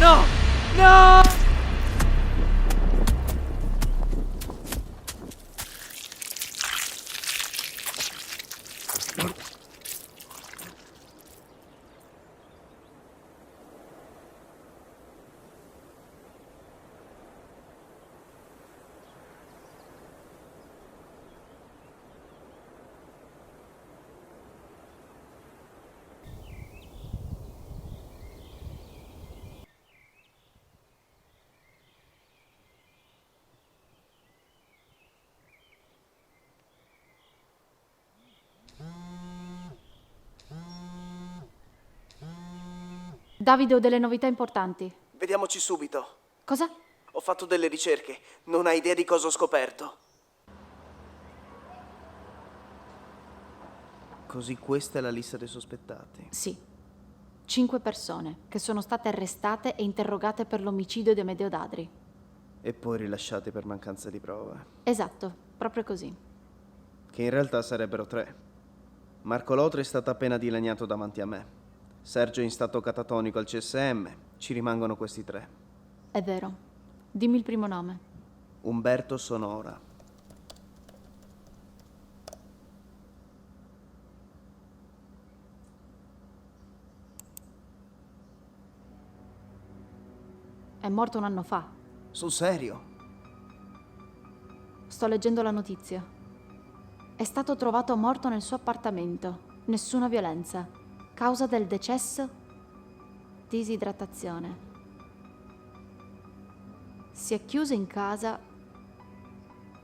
No! No! Davide, ho delle novità importanti. Vediamoci subito. Cosa? Ho fatto delle ricerche. Non hai idea di cosa ho scoperto. Così questa è la lista dei sospettati. Sì. 5 persone che sono state arrestate e interrogate per l'omicidio di Amedeo Dadri. E poi rilasciate per mancanza di prove. Esatto, proprio così. Che in realtà sarebbero 3. Marco Lotri è stato appena dilaniato davanti a me. Sergio è in stato catatonico al CSM. Ci rimangono questi 3. È vero. Dimmi il primo nome. Umberto Sonora. È morto un anno fa. Sul serio? Sto leggendo la notizia. È stato trovato morto nel suo appartamento. Nessuna violenza. Causa del decesso? Disidratazione. Si è chiuso in casa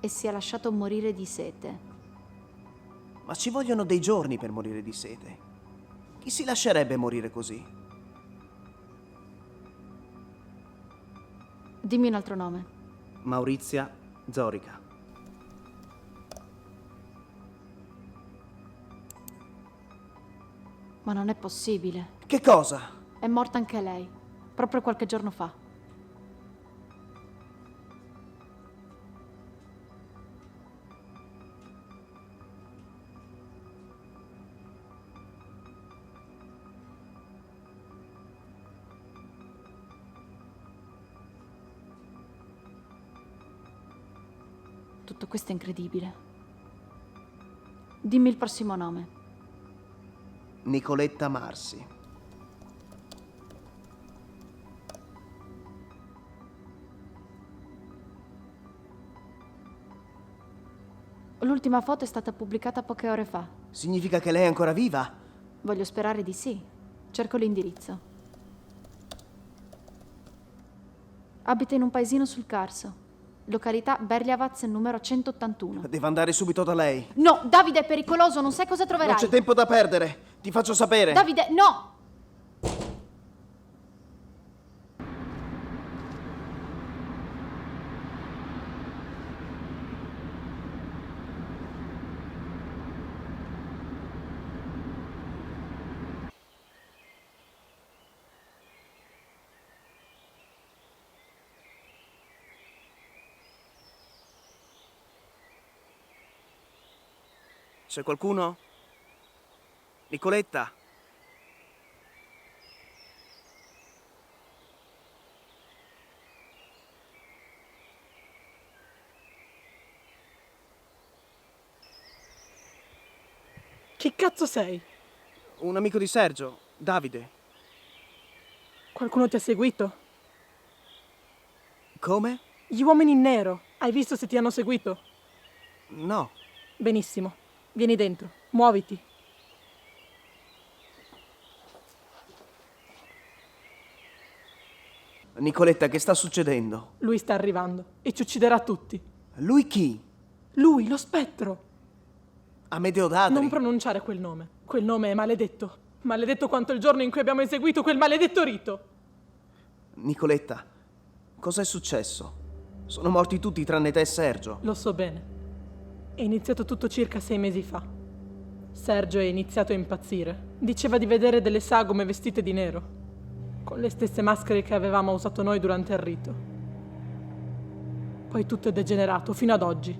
e si è lasciato morire di sete. Ma ci vogliono dei giorni per morire di sete. Chi si lascerebbe morire così? Dimmi un altro nome. Maurizia Zorica. Ma non è possibile. Che cosa? È morta anche lei, proprio qualche giorno fa. Tutto questo è incredibile. Dimmi il prossimo nome. Nicoletta Marsi. L'ultima foto è stata pubblicata poche ore fa. Significa che lei è ancora viva? Voglio sperare di sì. Cerco l'indirizzo. Abita in un paesino sul Carso. Località Berliavaz numero 181. Devo andare subito da lei. No, Davide, è pericoloso, non sai cosa troverai. Non c'è tempo da perdere. Ti faccio sapere. Davide, no! C'è qualcuno? Nicoletta? Chi cazzo sei? Un amico di Sergio, Davide. Qualcuno ti ha seguito? Come? Gli uomini in nero. Hai visto se ti hanno seguito? No. Benissimo. Vieni dentro. Muoviti. Nicoletta, che sta succedendo? Lui sta arrivando e ci ucciderà tutti. Lui chi? Lui, lo spettro. Amedeo Dadri. Non pronunciare quel nome. Quel nome è maledetto. Maledetto quanto il giorno in cui abbiamo eseguito quel maledetto rito. Nicoletta, cosa è successo? Sono morti tutti tranne te e Sergio. Lo so bene. È iniziato tutto circa 6 mesi fa. Sergio è iniziato a impazzire. Diceva di vedere delle sagome vestite di nero, con le stesse maschere che avevamo usato noi durante il rito. Poi tutto è degenerato, fino ad oggi.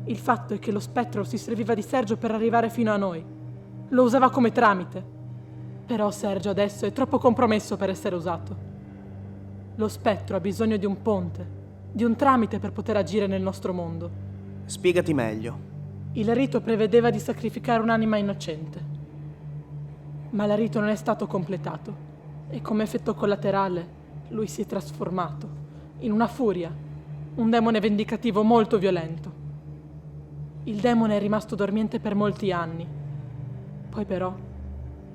Il fatto è che lo spettro si serviva di Sergio per arrivare fino a noi. Lo usava come tramite. Però Sergio adesso è troppo compromesso per essere usato. Lo spettro ha bisogno di un ponte, di un tramite per poter agire nel nostro mondo. Spiegati meglio. Il rito prevedeva di sacrificare un'anima innocente. Ma il rito non è stato completato e come effetto collaterale lui si è trasformato in una furia, un demone vendicativo molto violento. Il demone è rimasto dormiente per molti anni. Poi però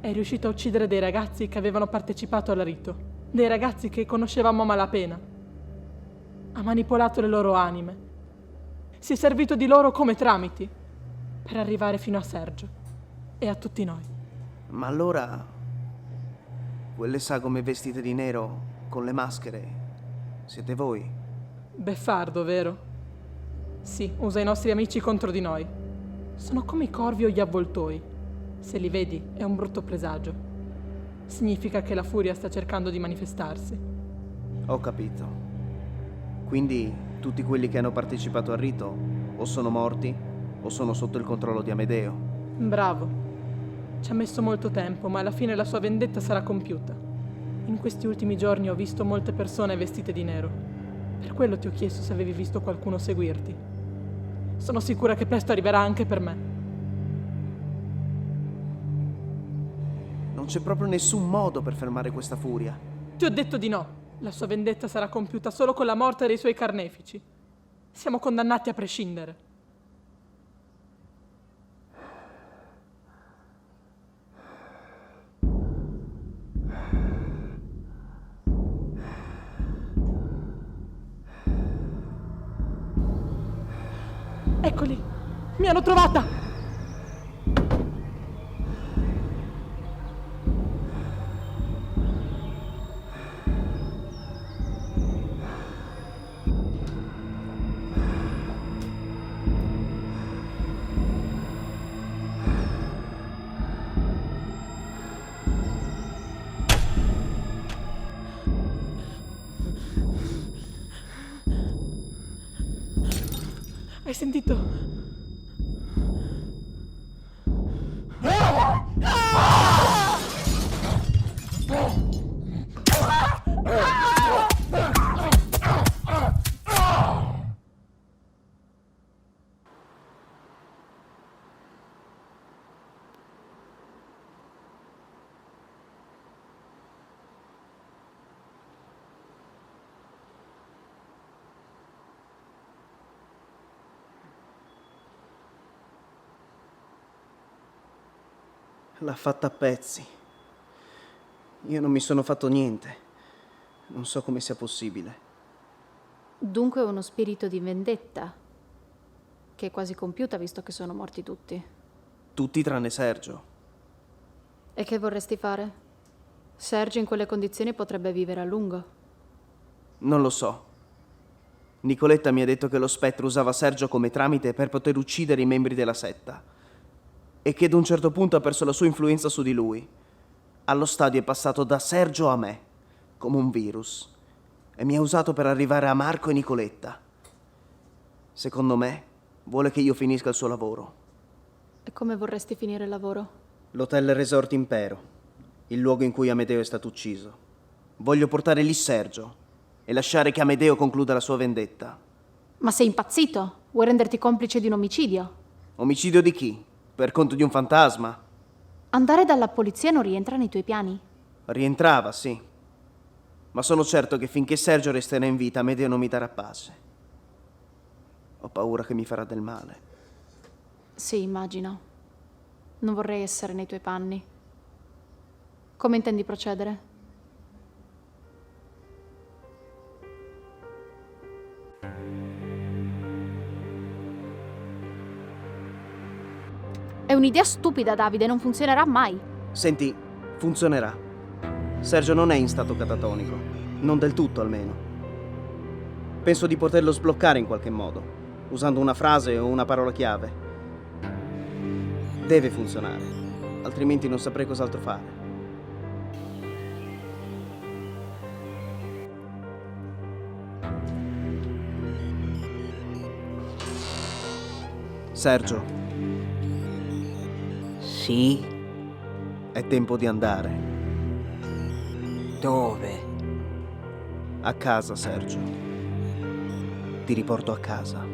è riuscito a uccidere dei ragazzi che avevano partecipato al rito, dei ragazzi che conoscevamo a malapena. Ha manipolato le loro anime. Si è servito di loro come tramiti per arrivare fino a Sergio e a tutti noi. Ma allora quelle sagome vestite di nero con le maschere siete voi? Beffardo, vero? Sì, usa i nostri amici contro di noi. Sono come i corvi o gli avvoltoi. Se li vedi è un brutto presagio. Significa che la furia sta cercando di manifestarsi. Ho capito. Quindi tutti quelli che hanno partecipato al rito o sono morti o sono sotto il controllo di Amedeo. Bravo. Ci ha messo molto tempo, ma alla fine la sua vendetta sarà compiuta. In questi ultimi giorni ho visto molte persone vestite di nero. Per quello ti ho chiesto se avevi visto qualcuno seguirti. Sono sicura che presto arriverà anche per me. Non c'è proprio nessun modo per fermare questa furia. Ti ho detto di no. La sua vendetta sarà compiuta solo con la morte dei suoi carnefici. Siamo condannati a prescindere. Eccoli! Mi hanno trovata! Hai sentito? L'ha fatta a pezzi. Io non mi sono fatto niente. Non so come sia possibile. Dunque uno spirito di vendetta, che è quasi compiuta visto che sono morti tutti. Tutti tranne Sergio. E che vorresti fare? Sergio in quelle condizioni potrebbe vivere a lungo. Non lo so. Nicoletta mi ha detto che lo spettro usava Sergio come tramite per poter uccidere i membri della setta. E che ad un certo punto ha perso la sua influenza su di lui. Allo stadio è passato da Sergio a me, come un virus, e mi ha usato per arrivare a Marco e Nicoletta. Secondo me, vuole che io finisca il suo lavoro. E come vorresti finire il lavoro? L'Hotel Resort Impero, il luogo in cui Amedeo è stato ucciso. Voglio portare lì Sergio e lasciare che Amedeo concluda la sua vendetta. Ma sei impazzito? Vuoi renderti complice di un omicidio? Omicidio di chi? Per conto di un fantasma? Andare dalla polizia non rientra nei tuoi piani? Rientrava, sì. Ma sono certo che finché Sergio resterà in vita, Amedeo non mi darà pace. Ho paura che mi farà del male. Sì, immagino. Non vorrei essere nei tuoi panni. Come intendi procedere? È un'idea stupida, Davide, non funzionerà mai. Senti, funzionerà. Sergio non è in stato catatonico. Non del tutto, almeno. Penso di poterlo sbloccare in qualche modo, usando una frase o una parola chiave. Deve funzionare, altrimenti non saprei cos'altro fare. Sergio. Sì? È tempo di andare. Dove? A casa, Sergio. Ti riporto a casa.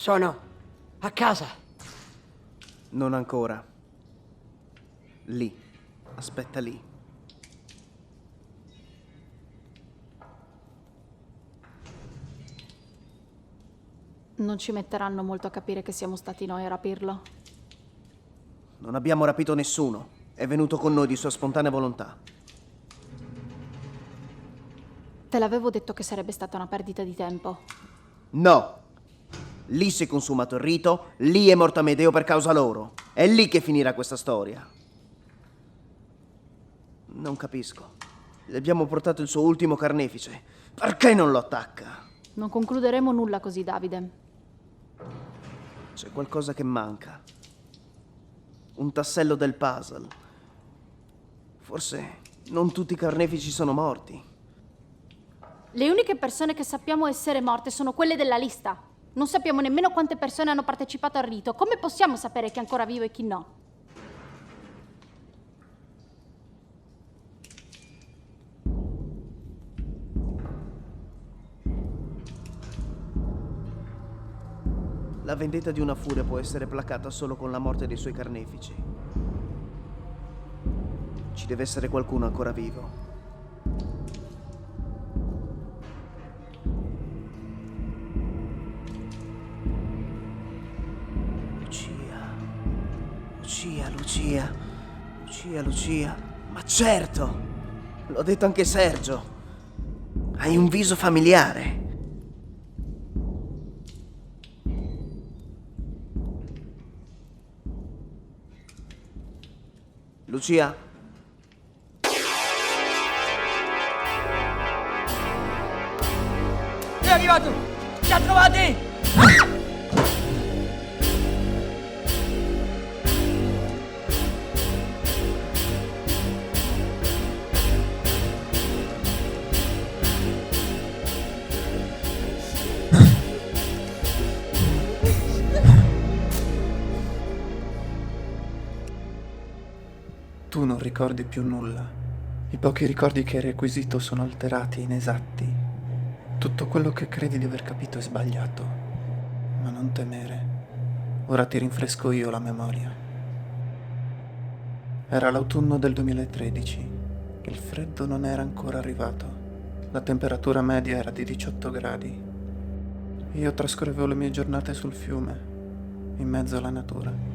Sono a casa. Non ancora. Lì. Aspetta lì. Non ci metteranno molto a capire che siamo stati noi a rapirlo. Non abbiamo rapito nessuno. È venuto con noi di sua spontanea volontà. Te l'avevo detto che sarebbe stata una perdita di tempo. No! Lì si è consumato il rito, lì è morto Amedeo per causa loro. È lì che finirà questa storia. Non capisco. Le abbiamo portato il suo ultimo carnefice. Perché non lo attacca? Non concluderemo nulla così, Davide. C'è qualcosa che manca. Un tassello del puzzle. Forse non tutti i carnefici sono morti. Le uniche persone che sappiamo essere morte sono quelle della lista. Non sappiamo nemmeno quante persone hanno partecipato al rito. Come possiamo sapere chi è ancora vivo e chi no? La vendetta di una furia può essere placata solo con la morte dei suoi carnefici. Ci deve essere qualcuno ancora vivo. Lucia. Ma certo! L'ho detto anche Sergio. Hai un viso familiare. Lucia? È arrivato! Ci ha trovati! Tu non ricordi più nulla. I pochi ricordi che hai requisito sono alterati e inesatti. Tutto quello che credi di aver capito è sbagliato. Ma non temere. Ora ti rinfresco io la memoria. Era l'autunno del 2013. Il freddo non era ancora arrivato. La temperatura media era di 18 gradi. Io trascorrevo le mie giornate sul fiume, in mezzo alla natura.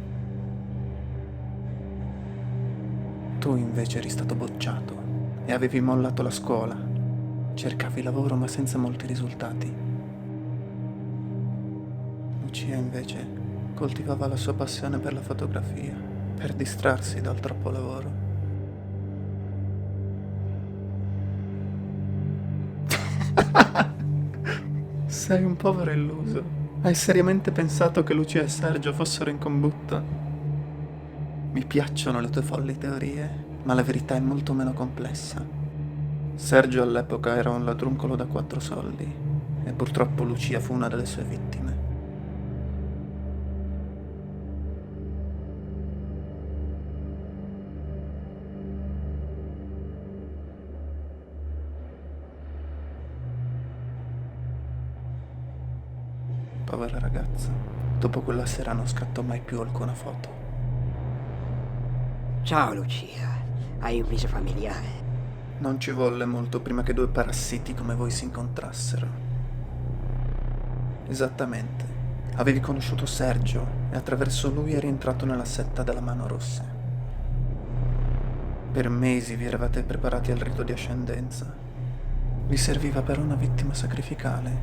Tu invece eri stato bocciato e avevi mollato la scuola. Cercavi lavoro ma senza molti risultati. Lucia invece coltivava la sua passione per la fotografia, per distrarsi dal troppo lavoro. Sei un povero illuso. Hai seriamente pensato che Lucia e Sergio fossero in combutta? Mi piacciono le tue folli teorie, ma la verità è molto meno complessa. Sergio all'epoca era un ladruncolo da 4 soldi e purtroppo Lucia fu una delle sue vittime. Povera ragazza, dopo quella sera non scattò mai più alcuna foto. Ciao Lucia, hai un viso familiare. Non ci volle molto prima che due parassiti come voi si incontrassero. Esattamente. Avevi conosciuto Sergio e attraverso lui eri entrato nella setta della Mano Rossa. Per mesi vi eravate preparati al rito di ascendenza. Vi serviva però una vittima sacrificale,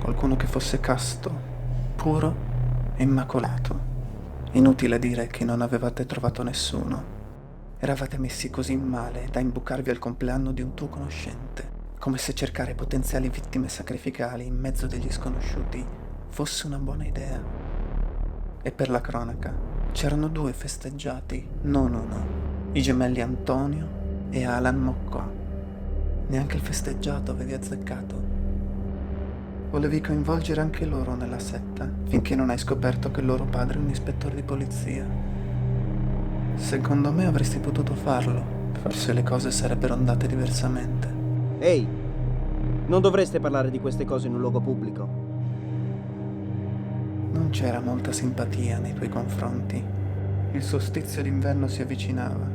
qualcuno che fosse casto, puro e immacolato. Inutile dire che non avevate trovato nessuno. Eravate messi così male da imbucarvi al compleanno di un tuo conoscente, come se cercare potenziali vittime sacrificali in mezzo degli sconosciuti fosse una buona idea. E per la cronaca, c'erano 2 festeggiati, non uno, i gemelli Antonio e Alan Mocco. Neanche il festeggiato avevi azzeccato. Volevi coinvolgere anche loro nella setta, finché non hai scoperto che il loro padre è un ispettore di polizia. Secondo me avresti potuto farlo, forse le cose sarebbero andate diversamente. Ehi, non dovreste parlare di queste cose in un luogo pubblico. Non c'era molta simpatia nei tuoi confronti. Il solstizio d'inverno si avvicinava,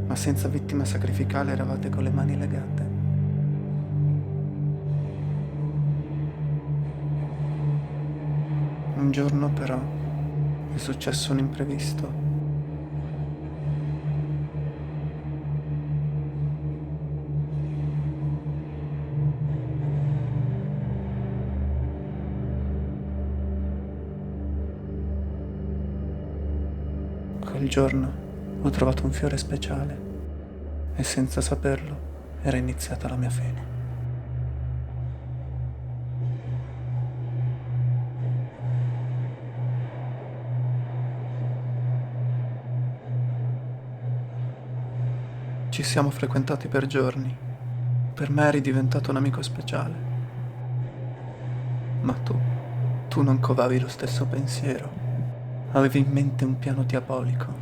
ma senza vittima sacrificale eravate con le mani legate. Un giorno però è successo un imprevisto. Quel giorno ho trovato un fiore speciale e senza saperlo era iniziata la mia fine. Ci siamo frequentati per giorni. Per me eri diventato un amico speciale. Ma tu non covavi lo stesso pensiero. Avevi in mente un piano diabolico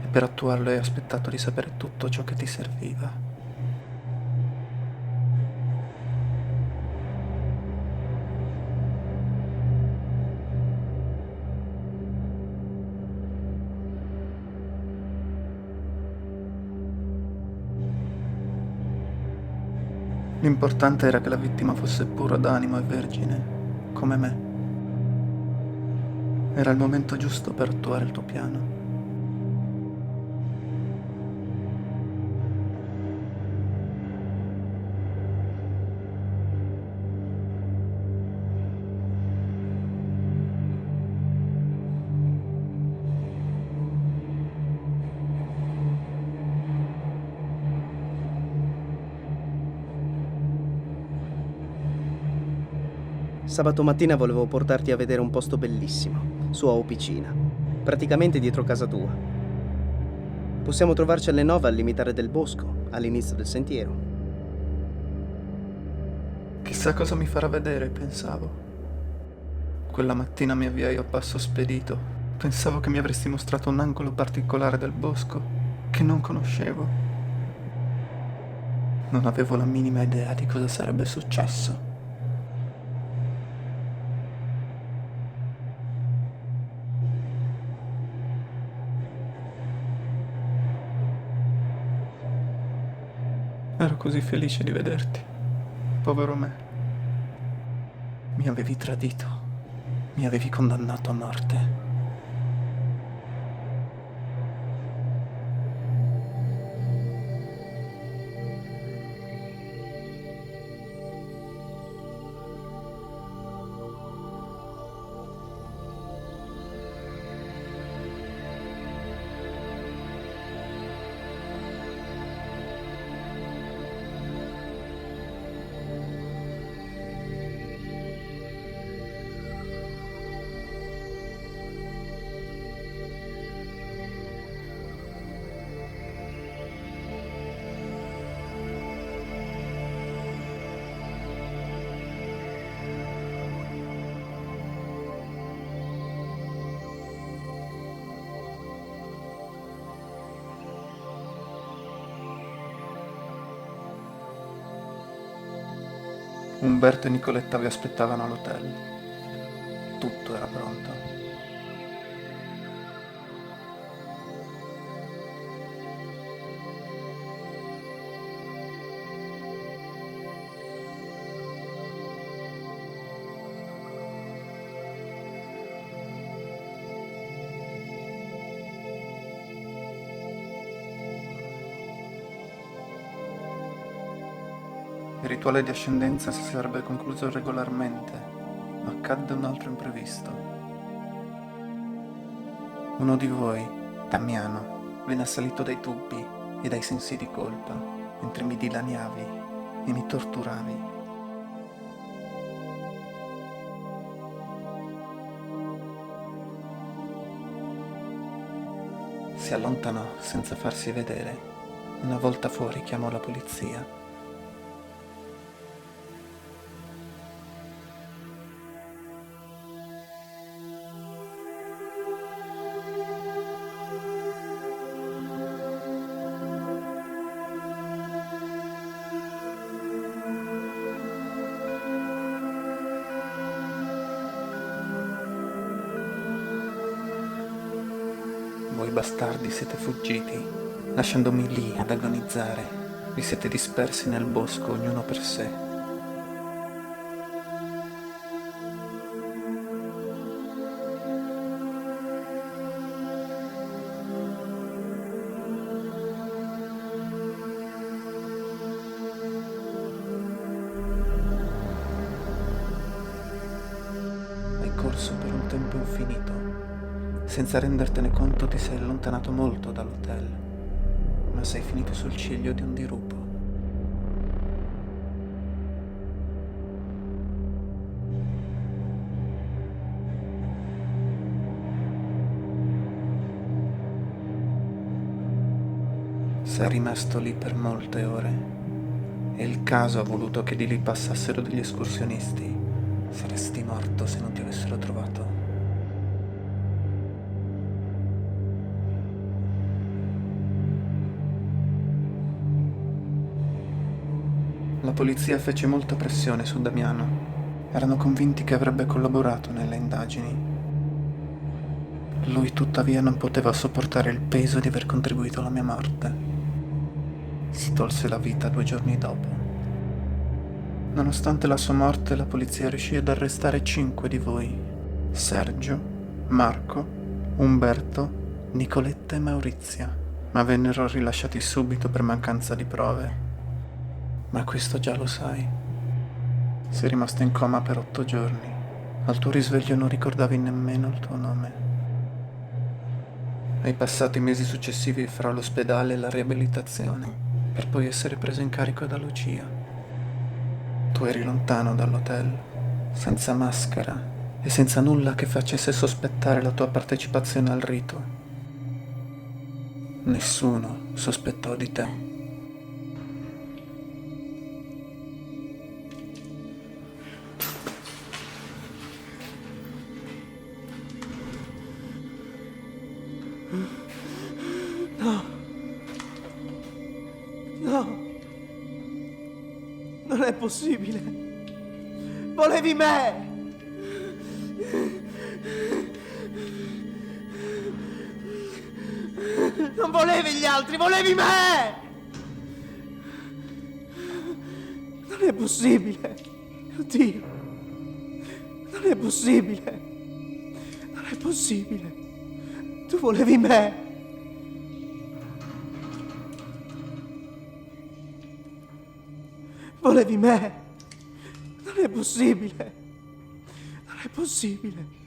e per attuarlo hai aspettato di sapere tutto ciò che ti serviva. L'importante era che la vittima fosse pura d'animo e vergine, come me. Era il momento giusto per attuare il tuo piano. Sabato mattina volevo portarti a vedere un posto bellissimo, su a Opicina, praticamente dietro casa tua. Possiamo trovarci alle 9 al limitare del bosco, all'inizio del sentiero. Chissà cosa mi farà vedere, pensavo. Quella mattina mi avviai a passo spedito. Pensavo che mi avresti mostrato un angolo particolare del bosco che non conoscevo. Non avevo la minima idea di cosa sarebbe successo. Ero così felice di vederti. Povero me. Mi avevi tradito. Mi avevi condannato a morte. Umberto e Nicoletta vi aspettavano all'hotel. Tutto era pronto. Il rituale di ascendenza si sarebbe concluso regolarmente, ma accadde un altro imprevisto. Uno di voi, Damiano, venne assalito dai dubbi e dai sensi di colpa, mentre mi dilaniavi e mi torturavi. Si allontanò senza farsi vedere. Una volta fuori chiamò la polizia. Voi bastardi siete fuggiti, lasciandomi lì ad agonizzare. Vi siete dispersi nel bosco, ognuno per sé. Hai corso per un tempo infinito. Senza rendertene conto ti sei allontanato molto dall'hotel, ma sei finito sul ciglio di un dirupo. Sei rimasto lì per molte ore e il caso ha voluto che di lì passassero degli escursionisti. Saresti morto se non ti avessero trovato. La polizia fece molta pressione su Damiano. Erano convinti che avrebbe collaborato nelle indagini. Lui tuttavia non poteva sopportare il peso di aver contribuito alla mia morte. Si tolse la vita 2 giorni dopo. Nonostante la sua morte, la polizia riuscì ad arrestare 5 di voi: Sergio, Marco, Umberto, Nicoletta e Maurizia, ma vennero rilasciati subito per mancanza di prove. Ma questo già lo sai. Sei rimasto in coma per 8 giorni. Al tuo risveglio non ricordavi nemmeno il tuo nome. Hai passato i mesi successivi fra l'ospedale e la riabilitazione, per poi essere preso in carico da Lucia. Tu eri lontano dall'hotel, senza maschera e senza nulla che facesse sospettare la tua partecipazione al rito. Nessuno sospettò di te. No. No. Non è possibile. Volevi me. Non volevi gli altri, volevi me. Non è possibile. Oddio. Non è possibile. Non è possibile. Tu volevi me. Volevi me. Non è possibile. Non è possibile.